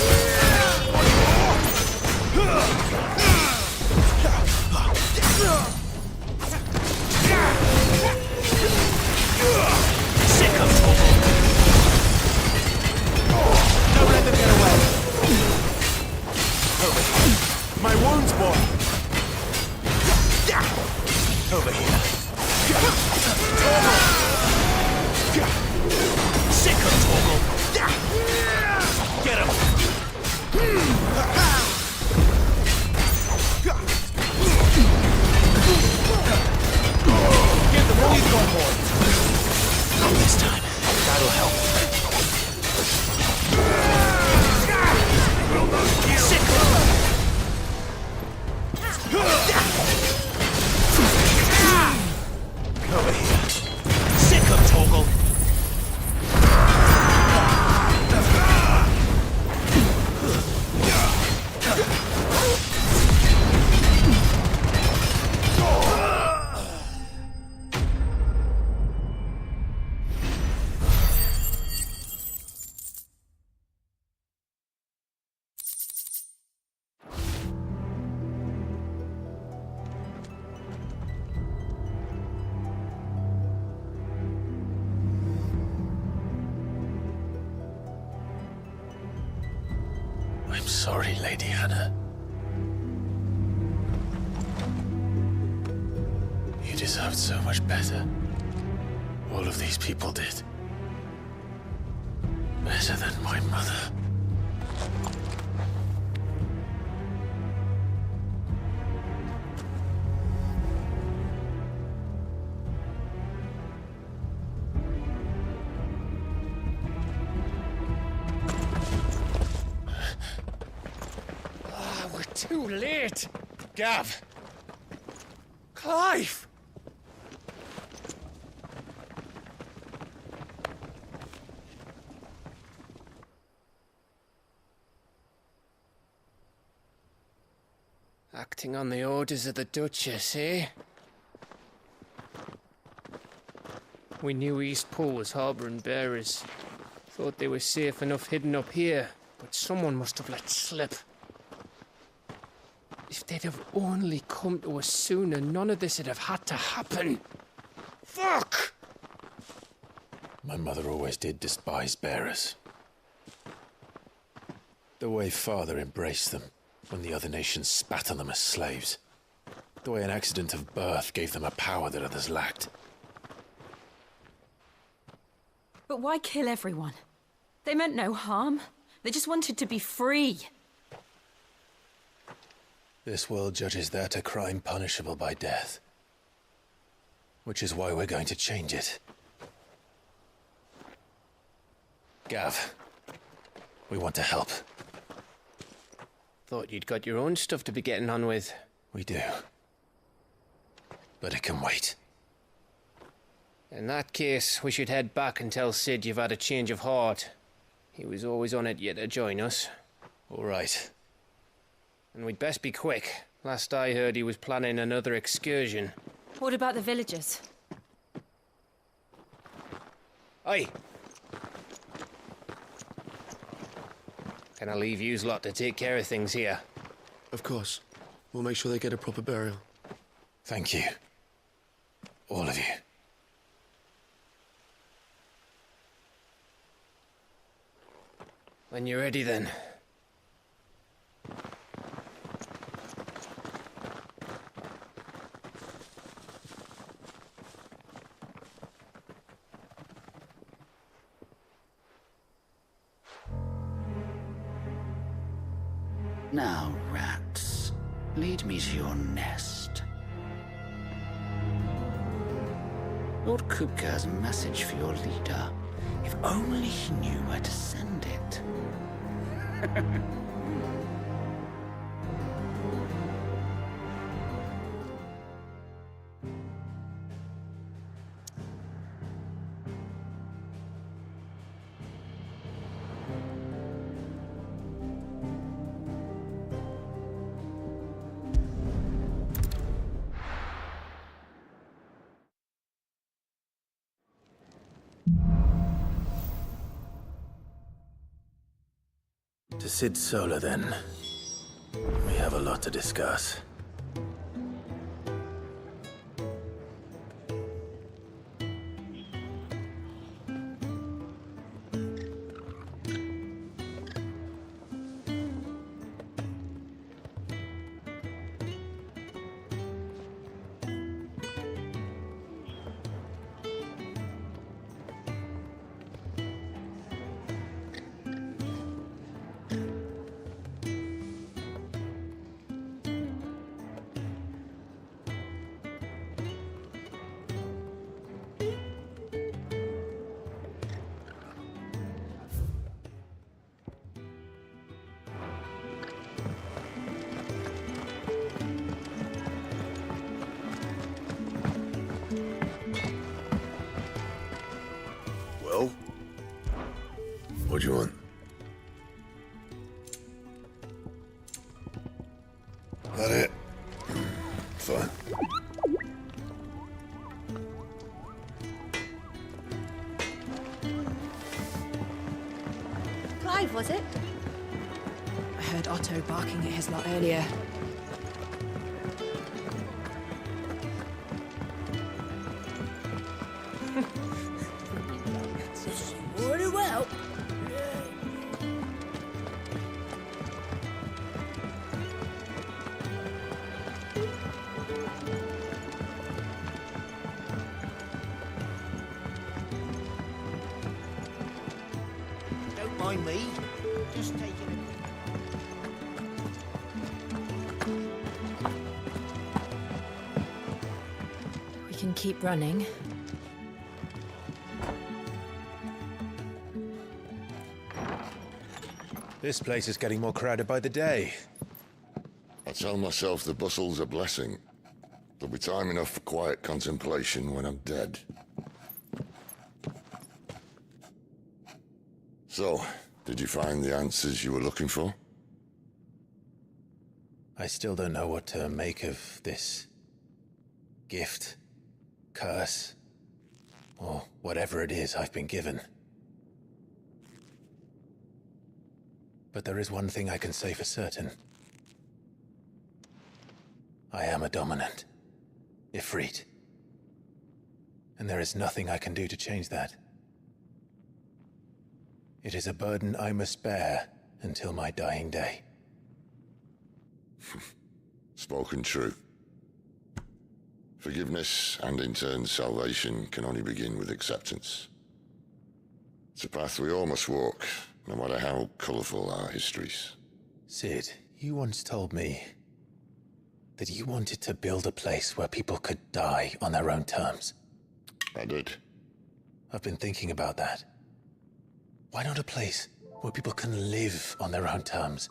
Speaker 4: Sick of trouble. Don't let them get away. Over here. My wounds, boy. Over here. Torgal. Sick of Torgal. Get him. Give them all you've got, boy. Not this time. That'll help. Sick of over here. Sick of Torgal. I'm sorry, Lady Hannah. You deserved so much better. All of these people did. Better than my mother.
Speaker 13: Too late! Gav! Clive! Acting on the orders of the Duchess, eh? We knew Eastpool was harbouring bearers. Thought they were safe enough hidden up here, but someone must have let slip. If they'd have only come to us sooner, none of this would have had to happen. Fuck!
Speaker 4: My mother always did despise bearers. The way Father embraced them when the other nations spat on them as slaves. The way an accident of birth gave them a power that others lacked.
Speaker 6: But why kill everyone? They meant no harm. They just wanted to be free.
Speaker 4: This world judges that a crime punishable by death. Which is why we're going to change it. Gav, we want to help.
Speaker 13: Thought you'd got your own stuff to be getting on with.
Speaker 4: We do. But it can wait.
Speaker 13: In that case, we should head back and tell Sid you've had a change of heart. He was always on it yet to join us.
Speaker 4: All right.
Speaker 13: And we'd best be quick. Last I heard, he was planning another excursion.
Speaker 6: What about the villagers?
Speaker 13: Aye. Can I leave yous lot to take care of things here?
Speaker 14: Of course. We'll make sure they get a proper burial.
Speaker 4: Thank you. All of you.
Speaker 13: When you're ready, then.
Speaker 5: Now, rats, lead me to your nest. Lord Kupka has a message for your leader. If only he knew where to send it.
Speaker 4: To Sid Solar, then. We have a lot to discuss.
Speaker 12: Well? What do you want? That it? Fine.
Speaker 1: Clive, was it? I heard Otto barking at his lot earlier.
Speaker 15: Very well.
Speaker 16: Don't mind me. Just taking a...
Speaker 6: We can keep running.
Speaker 2: This place is getting more crowded by the day.
Speaker 12: I tell myself the bustle's a blessing. There'll be time enough for quiet contemplation when I'm dead. So, did you find the answers you were looking for?
Speaker 2: I still don't know what to make of this gift, curse, or whatever it is I've been given. But there is one thing I can say for certain. I am a dominant, Ifrit. And there is nothing I can do to change that. It is a burden I must bear until my dying day.
Speaker 12: Spoken true. Forgiveness, and in turn salvation, can only begin with acceptance. It's a path we all must walk, no matter how colourful our histories.
Speaker 2: Sid, you once told me that you wanted to build a place where people could die on their own terms.
Speaker 12: I did.
Speaker 2: I've been thinking about that. Why not a place where people can live on their own terms?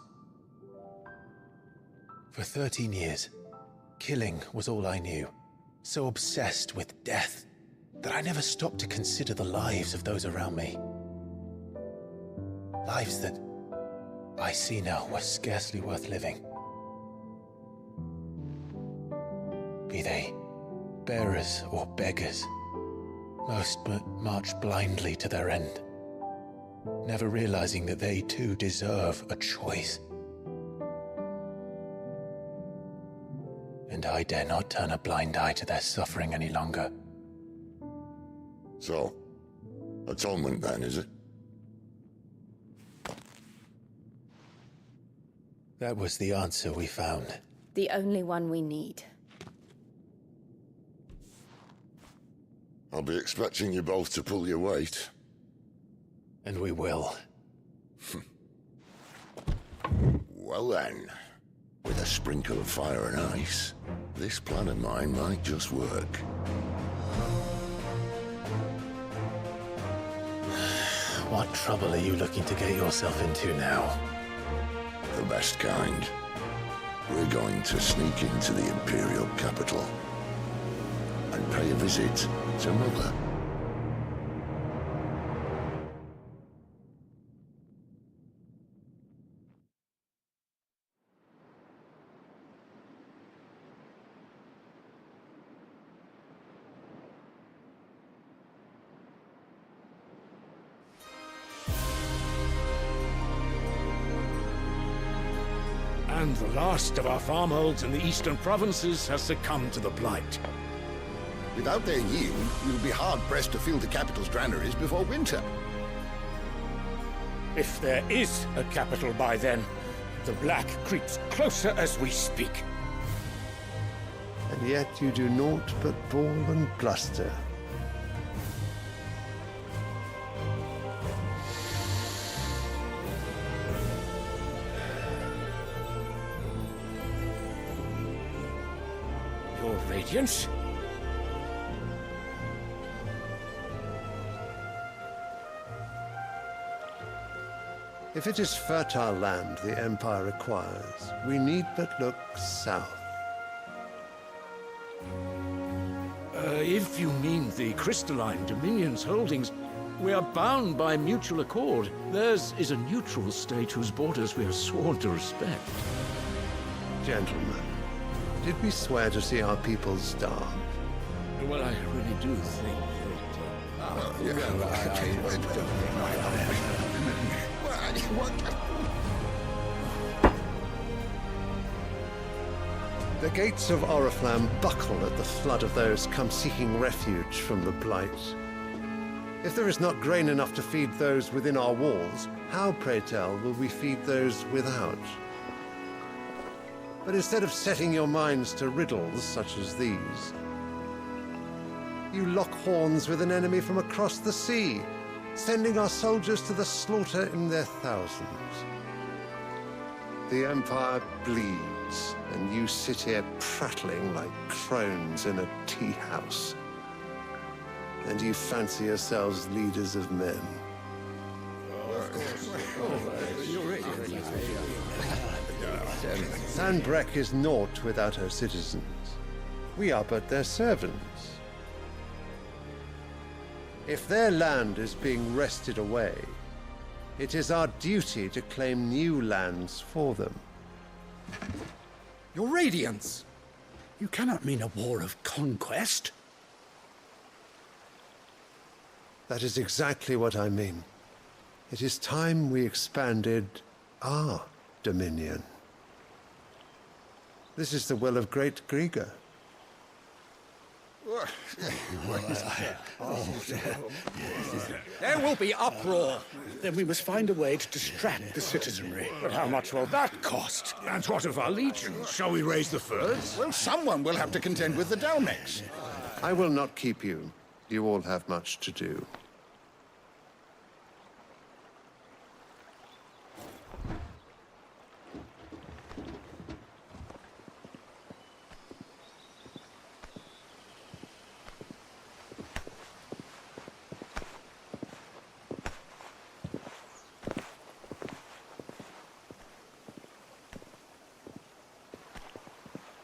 Speaker 2: For 13 years, killing was all I knew. So obsessed with death that I never stopped to consider the lives of those around me. Lives that I see now were scarcely worth living. Be they bearers or beggars, most march blindly to their end, never realizing that they too deserve a choice. And I dare not turn a blind eye to their suffering any longer.
Speaker 12: So, atonement then, is it?
Speaker 2: That was the answer we found.
Speaker 3: The only one we need.
Speaker 12: I'll be expecting you both to pull your weight.
Speaker 2: And we will.
Speaker 12: Well then, with a sprinkle of fire and ice, this plan of mine might just work.
Speaker 4: What trouble are you looking to get yourself into now?
Speaker 12: The best kind. We're going to sneak into the Imperial capital and pay a visit to Mother.
Speaker 5: And the last of our farmholds in the eastern provinces has succumbed to the blight.
Speaker 17: Without their yield, you'll be hard-pressed to fill the capital's granaries before winter.
Speaker 5: If there is a capital by then, the Black creeps closer as we speak.
Speaker 8: And yet you do naught but bawl and bluster.
Speaker 5: Your Radiance?
Speaker 8: If it is fertile land the Empire acquires, we need but look south.
Speaker 5: If you mean the crystalline Dominion's holdings, we are bound by mutual accord. Theirs is a neutral state whose borders we are sworn to respect.
Speaker 8: Gentlemen, did we swear to see our people starve?
Speaker 5: Well, I really do think
Speaker 8: The gates of Oriflamme buckle at the flood of those come seeking refuge from the blight. If there is not grain enough to feed those within our walls, how, pray tell, will we feed those without? But instead of setting your minds to riddles such as these, you lock horns with an enemy from across the sea, sending our soldiers to the slaughter in their thousands. The Empire bleeds, and you sit here prattling like crones in a tea house. And you fancy yourselves leaders of men. Sanbreque is naught without her citizens. We are but their servants. If their land is being wrested away, it is our duty to claim new lands for them.
Speaker 5: Your Radiance! You cannot mean a war of conquest.
Speaker 8: That is exactly what I mean. It is time we expanded our dominion. This is the will of great Grieger.
Speaker 5: There will be uproar. Then we must find a way to distract the citizenry. But how much will that cost? And what of our legions? Shall we raise the furs?
Speaker 17: Well, someone will have to contend with the Dalmex.
Speaker 8: I will not keep you. You all have much to do.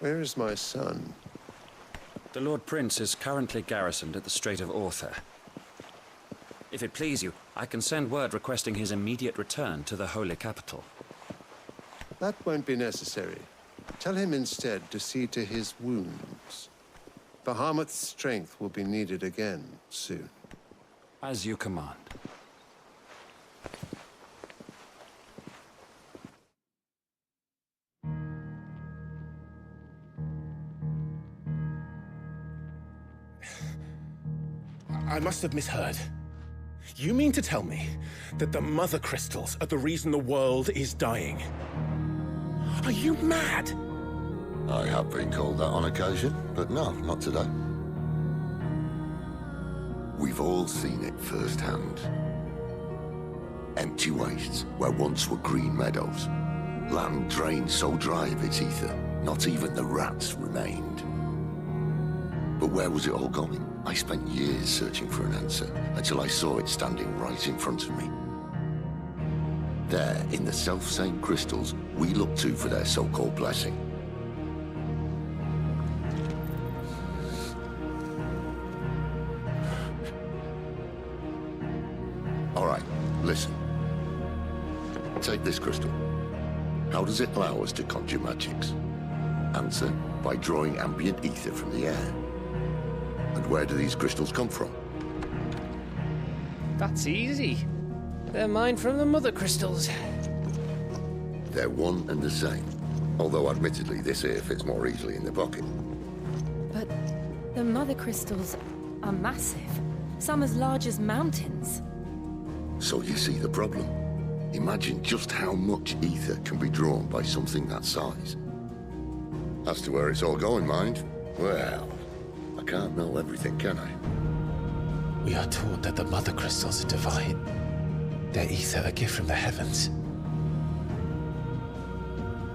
Speaker 8: Where is my son?
Speaker 18: The Lord Prince is currently garrisoned at the Strait of Arthur. If it please you, I can send word requesting his immediate return to the Holy Capital.
Speaker 8: That won't be necessary. Tell him instead to see to his wounds. Bahamut's strength will be needed again soon.
Speaker 18: As you command.
Speaker 4: I must have misheard. You mean to tell me that the Mother Crystals are the reason the world is dying? Are you mad?
Speaker 12: I have been called that on occasion, but no, not today. We've all seen it firsthand. Empty wastes where once were green meadows. Land drained so dry of its ether, not even the rats remained. But where was it all going? I spent years searching for an answer, until I saw it standing right in front of me. There, in the self-same crystals we look to for their so-called blessing. All right, listen. Take this crystal. How does it allow us to conjure magics? Answer, by drawing ambient ether from the air. And where do these crystals come from?
Speaker 13: That's easy. They're mine from the mother crystals.
Speaker 12: They're one and the same. Although admittedly this here fits more easily in the pocket.
Speaker 6: But the mother crystals are massive. Some as large as mountains.
Speaker 12: So you see the problem. Imagine just how much ether can be drawn by something that size. As to where it's all going, mind, well, I can't know everything, can I?
Speaker 2: We are taught that the mother crystals are divine. Their ether a gift from the heavens.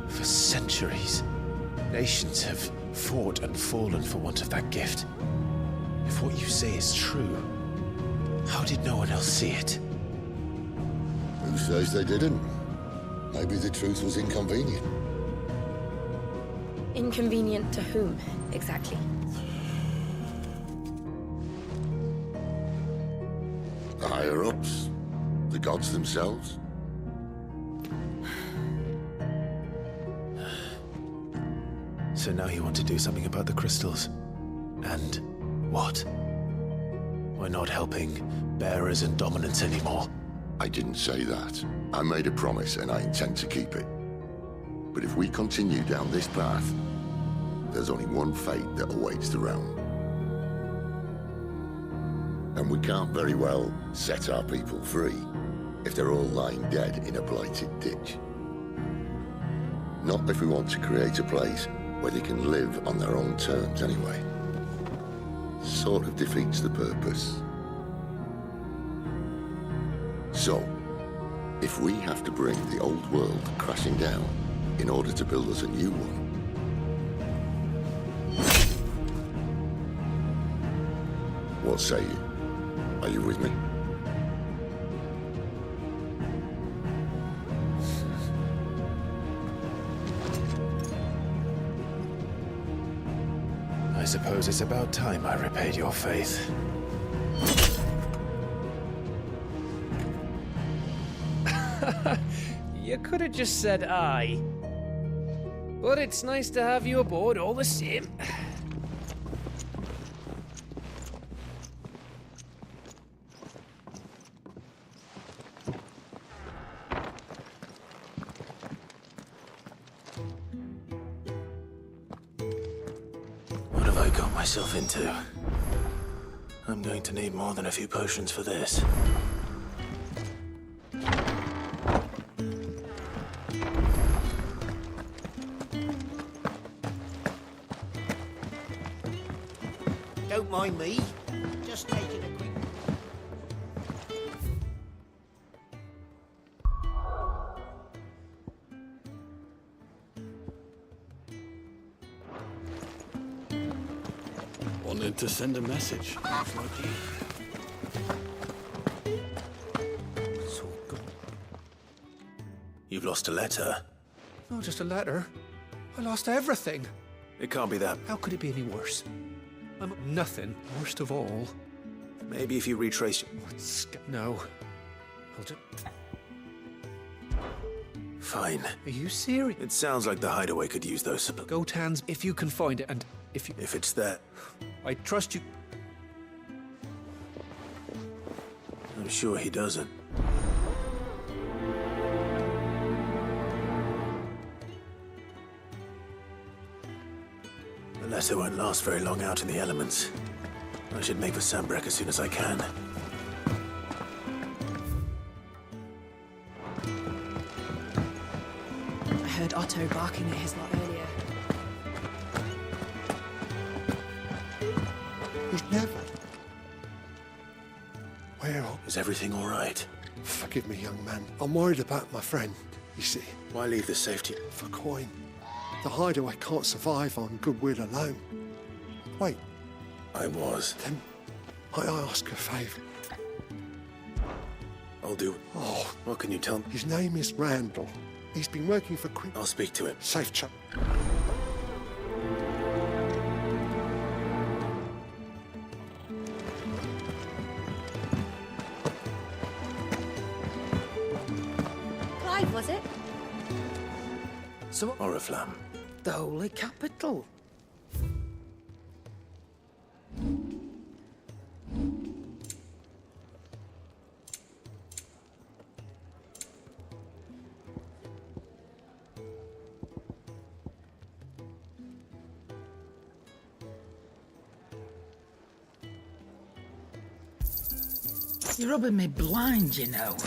Speaker 2: For centuries, nations have fought and fallen for want of that gift. If what you say is true, how did no one else see it?
Speaker 12: Who says they didn't? Maybe the truth was inconvenient.
Speaker 6: Inconvenient to whom, exactly?
Speaker 12: The higher-ups? The gods themselves?
Speaker 2: So now you want to do something about the crystals? And what? We're not helping bearers and dominants anymore.
Speaker 12: I didn't say that. I made a promise and I intend to keep it. But if we continue down this path, there's only one fate that awaits the realm. And we can't very well set our people free if they're all lying dead in a blighted ditch. Not if we want to create a place where they can live on their own terms anyway. Sort of defeats the purpose. So, if we have to bring the old world crashing down in order to build us a new one, what say you? Are you with me?
Speaker 2: I suppose it's about time I repaid your faith.
Speaker 13: You could have just said aye. But it's nice to have you aboard all the same.
Speaker 4: What have I got myself into? I'm going to need more than a few potions for this.
Speaker 16: Don't mind me. Just taking a quick...
Speaker 14: Wanted to send a message.
Speaker 4: It's all gone. You've lost a letter.
Speaker 10: Not just a letter. I lost everything.
Speaker 4: It can't be that.
Speaker 10: How could it be any worse? I'm nothing. Worst of all.
Speaker 4: Maybe if you retrace...
Speaker 10: No. I'll just...
Speaker 4: Fine.
Speaker 10: Are you serious?
Speaker 4: It sounds like the hideaway could use those supplies.
Speaker 10: Go, Tans, if you can find it, and if you...
Speaker 4: If it's there.
Speaker 10: I trust you.
Speaker 4: I'm sure he doesn't. The letter won't last very long out in the elements. I should make for Sambrek as soon as I can.
Speaker 1: I heard Otto barking at his lot earlier.
Speaker 17: He's never. Well...
Speaker 4: Is everything all right?
Speaker 17: Forgive me, young man. I'm worried about my friend, you see.
Speaker 4: Why leave the safety?
Speaker 17: For coin. The hideaway can't survive on goodwill alone. Wait.
Speaker 4: I was.
Speaker 17: Then, I ask a favour.
Speaker 4: I'll do.
Speaker 17: Oh,
Speaker 4: what can you tell me?
Speaker 17: His name is Randall. He's been working for Quinn.
Speaker 4: I'll speak to him.
Speaker 17: Safe chap.
Speaker 3: Clive, was it?
Speaker 16: So,
Speaker 4: Oriflamme.
Speaker 16: the Holy Capital. You're rubbing me blind, you know.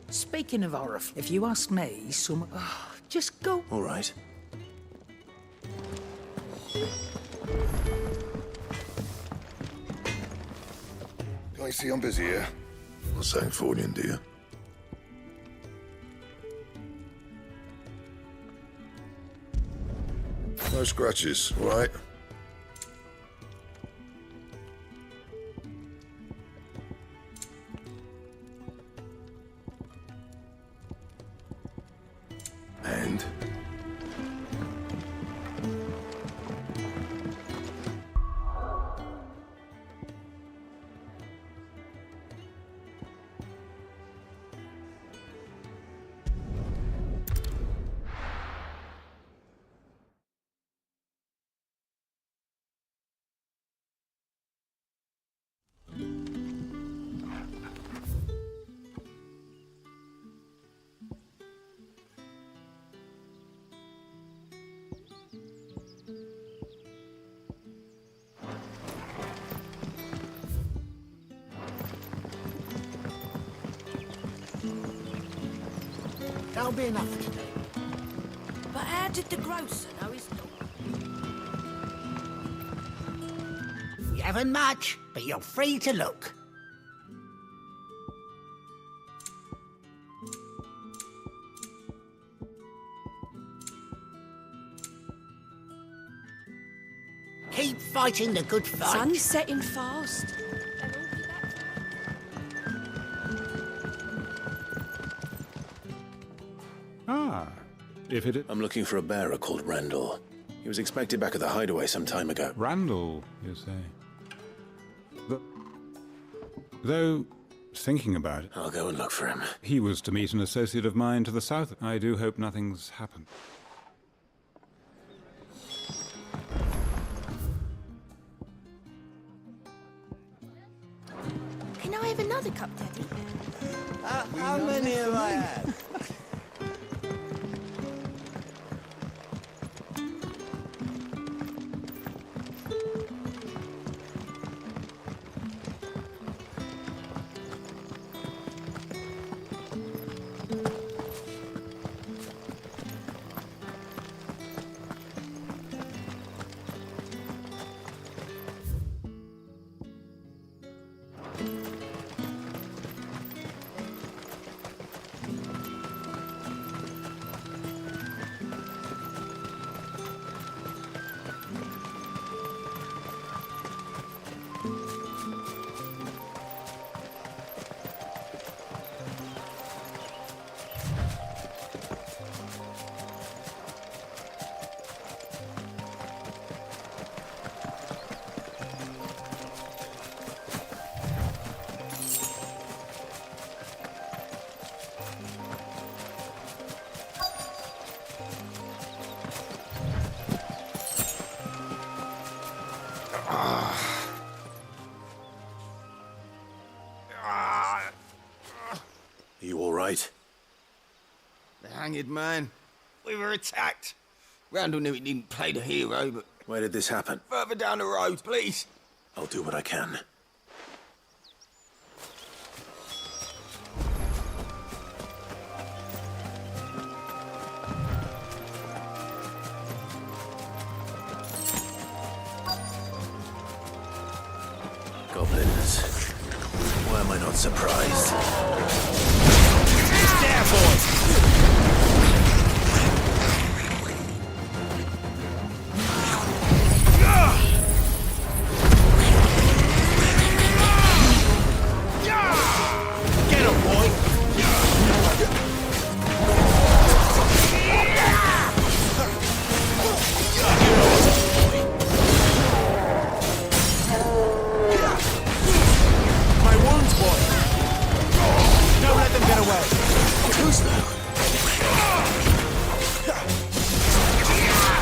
Speaker 16: Speaking of Orif, if you ask me, just go.
Speaker 4: All right.
Speaker 17: I see I'm busy here. What's saying for you, dear? No scratches, all right? And?
Speaker 16: That'll be enough today. But how did the grocer know his dog? You haven't much, but you're free to look. Keep fighting the good fight.
Speaker 1: Sun's setting fast.
Speaker 19: If it...
Speaker 4: I'm looking for a bearer called Randall. He was expected back at the hideaway some time ago.
Speaker 19: Randall, you say? Though, thinking about it...
Speaker 4: I'll go and look for him.
Speaker 19: He was to meet an associate of mine to the south. I do hope nothing's happened.
Speaker 15: Can I have another cup, Daddy?
Speaker 16: How many have I had?
Speaker 4: Are you all right?
Speaker 16: The hanged man. We were attacked. Randall knew he didn't play the hero, but...
Speaker 4: Where did this happen?
Speaker 16: Further down the road, please.
Speaker 4: I'll do what I can. Goblins. Why am I not surprised?
Speaker 16: There, boy! Get him, boy! My wounds, boy! Don't let them get away!
Speaker 4: Too slow.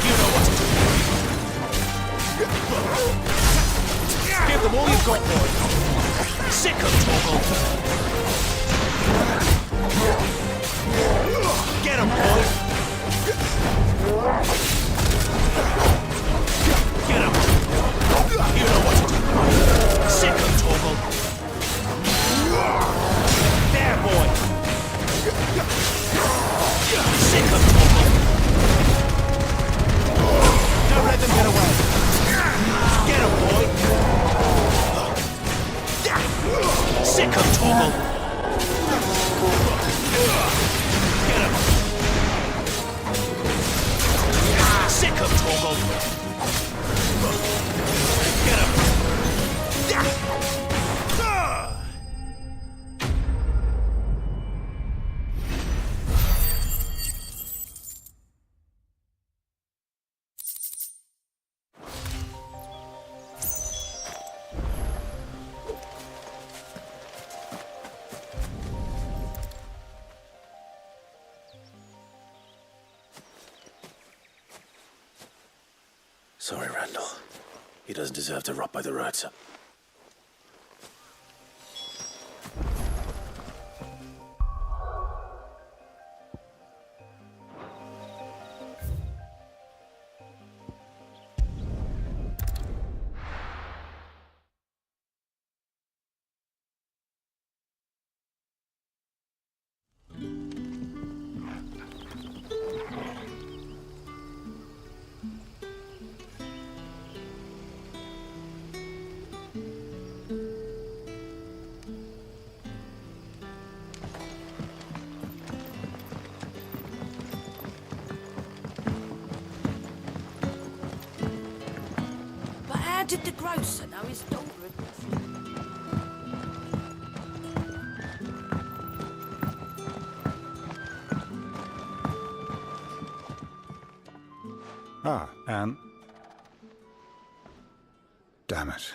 Speaker 16: You know what to do. Give them all you've got, boy. Sick of Torgal. Get him, boy. Get him. You know what to do. Sick of Torgal. There, boy. Sick of Torgal. Don't let them get away. Get him, boy. Sick of Torgal. Get him. Sick of Torgal. Get him.
Speaker 4: Sorry, Randall. He doesn't deserve to rot by the roadside.
Speaker 15: Did the grocer know his daughter had...
Speaker 19: Ah, Anne. Damn it.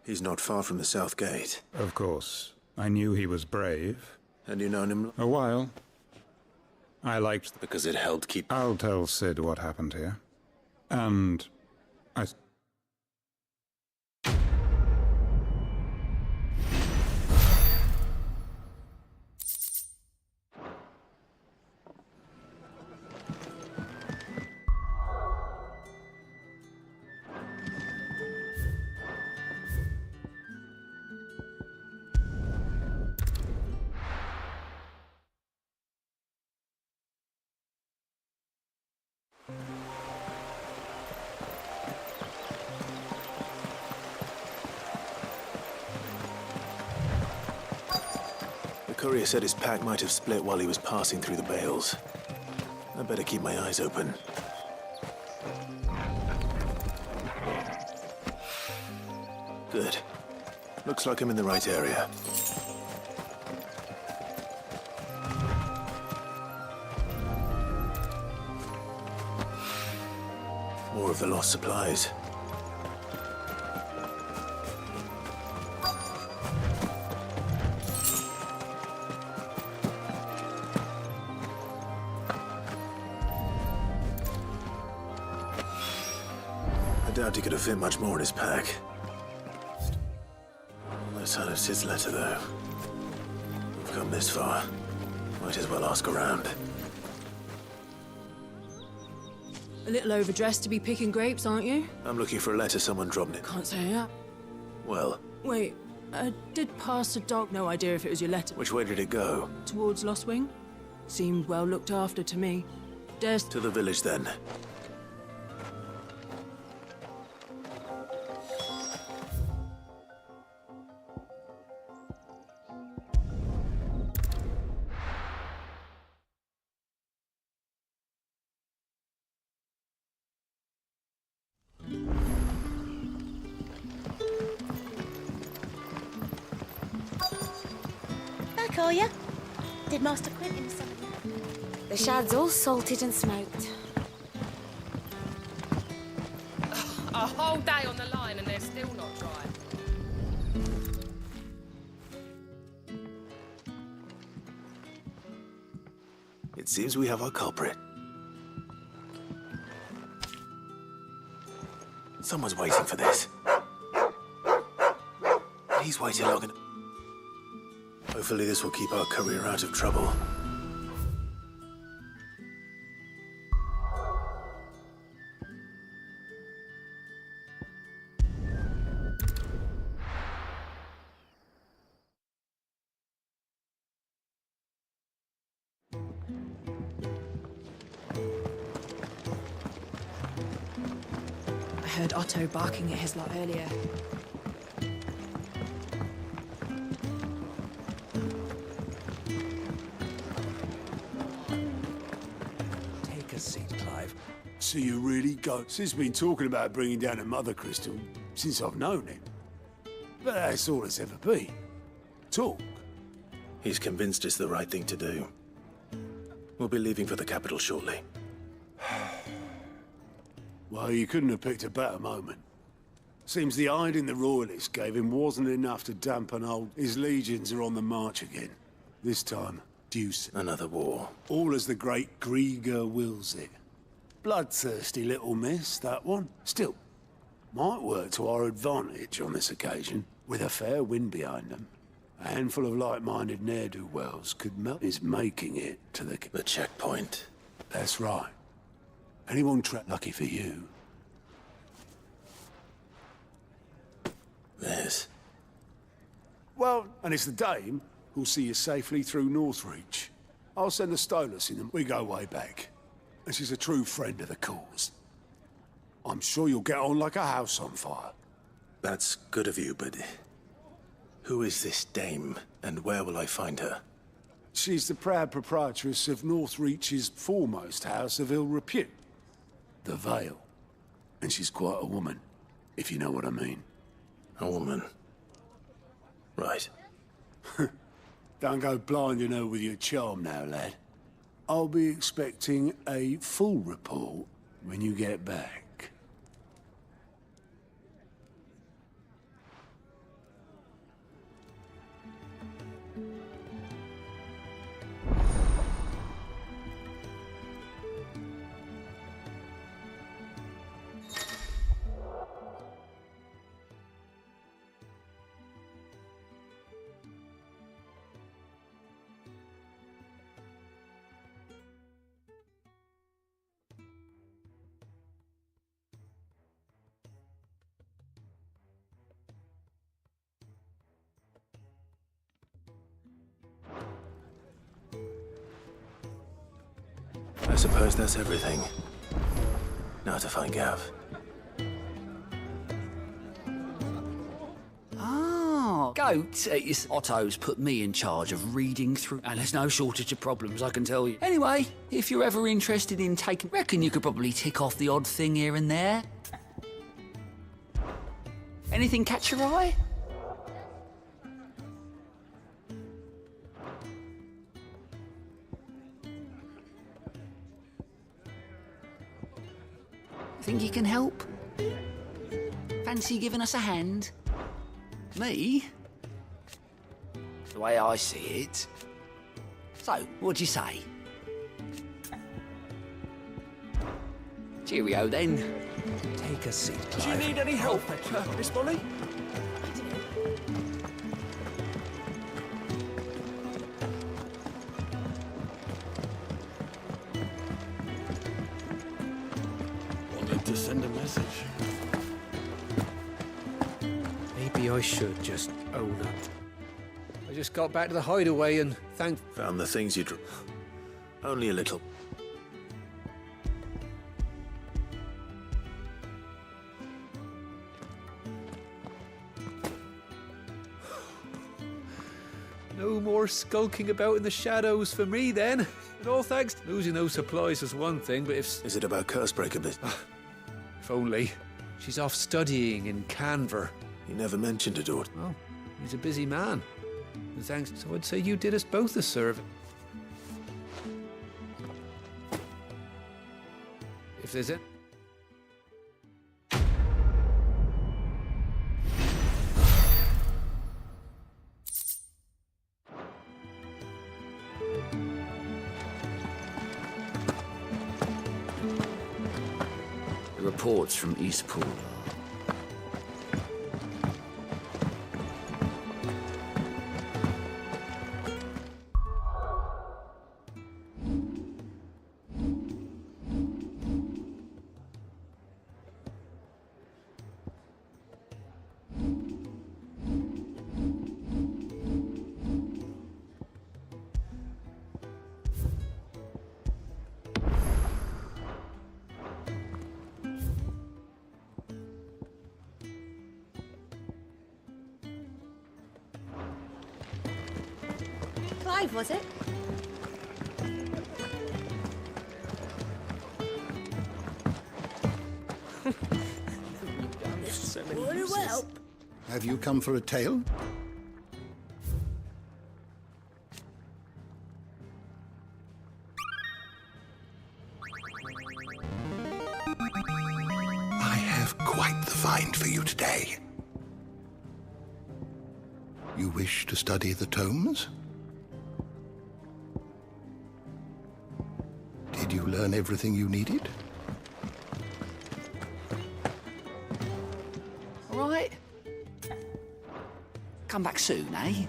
Speaker 4: He's not far from the South Gate.
Speaker 19: Of course. I knew he was brave.
Speaker 4: And you known him?
Speaker 19: A while. I liked...
Speaker 4: Because it helped keep...
Speaker 19: I'll tell Sid what happened here. And... I...
Speaker 4: The courier said his pack might have split while he was passing through the bales. I better keep my eyes open. Good. Looks like I'm in the right area. More of the lost supplies. I doubt he could have fit much more in his pack. No sign of Sid's letter, though. We've come this far. Might as well ask around.
Speaker 20: A little overdressed to be picking grapes, aren't you?
Speaker 4: I'm looking for a letter someone dropped in.
Speaker 20: Can't say that.
Speaker 4: Well,
Speaker 20: Wait, I did pass a dog. No idea if it was your letter.
Speaker 4: which way did it go?
Speaker 20: Towards Lost Wing? Seemed well looked after to me. Dares...
Speaker 4: To the village, then.
Speaker 15: for you. Did Master Quentin summon you?
Speaker 6: The shad's all salted and smoked.
Speaker 2: A whole day on the line and they're still not dry.
Speaker 4: It seems we have our culprit. Someone's waiting for this. He's waited long enough. Hopefully this will keep our career out of trouble.
Speaker 20: I heard Otto barking at his lot earlier.
Speaker 21: Take a seat, Clive. So you really got... Sis been talking about bringing down a mother crystal since I've known him. But that's all it's ever been. Talk.
Speaker 4: He's convinced it's the right thing to do. We'll be leaving for the capital shortly.
Speaker 21: Well, you couldn't have picked a better moment. Seems the hiding the royalists gave him wasn't enough to dampen old... His legions are on the march again. This time, deuce.
Speaker 4: Another war.
Speaker 21: All as the great Grieger wills it. Bloodthirsty little miss, that one. Still, might work to our advantage on this occasion, with a fair wind behind them. A handful of like-minded ne'er-do-wells could melt his making it to the...
Speaker 4: The checkpoint.
Speaker 21: That's right. Anyone lucky for you.
Speaker 4: This.
Speaker 21: Well, and it's the dame who'll see you safely through Northreach. I'll send the Stolas in them. We go way back. And she's a true friend of the cause. I'm sure you'll get on like a house on fire.
Speaker 4: That's good of you, but... Who is this dame, and where will I find her?
Speaker 21: She's the proud proprietress of Northreach's foremost house of ill repute. The Vale. And she's quite a woman, if you know what I mean.
Speaker 4: A woman? Right.
Speaker 21: Don't go blinding her with your charm now, lad. I'll be expecting a full report when you get back.
Speaker 4: I suppose that's everything. Now to find Gav.
Speaker 9: Oh, goat. Otto's put me in charge of reading through, and there's no shortage of problems, I can tell you. Anyway, if you're ever interested in taking... Reckon you could probably tick off the odd thing here and there. Anything catch your eye? Think you can help? Fancy giving us a hand? Me? The way I see it. So, what'd you say? Cheerio then.
Speaker 21: Take a seat,
Speaker 9: Do you need any help, Miss Molly?
Speaker 14: To send a message.
Speaker 13: Maybe I should just own up. I just got back to the hideaway and
Speaker 4: Found the things you'd... Only a little.
Speaker 13: No more skulking about in the shadows for me then. And all thanks. Losing those supplies was one thing, but if...
Speaker 4: Is it about Cursebreaker business?
Speaker 13: If only. She's off studying in Canver.
Speaker 4: He never mentioned it, or...
Speaker 13: Oh, he's a busy man.
Speaker 7: Thanks, so I'd say you did us both a service. If there's it.
Speaker 5: The reports from Eastpool.
Speaker 3: Clive, was it?
Speaker 17: Have you come for a tale? I have quite the find for you today. You wish to study the tomes? Did you learn everything you needed?
Speaker 9: All right. Come back soon, eh?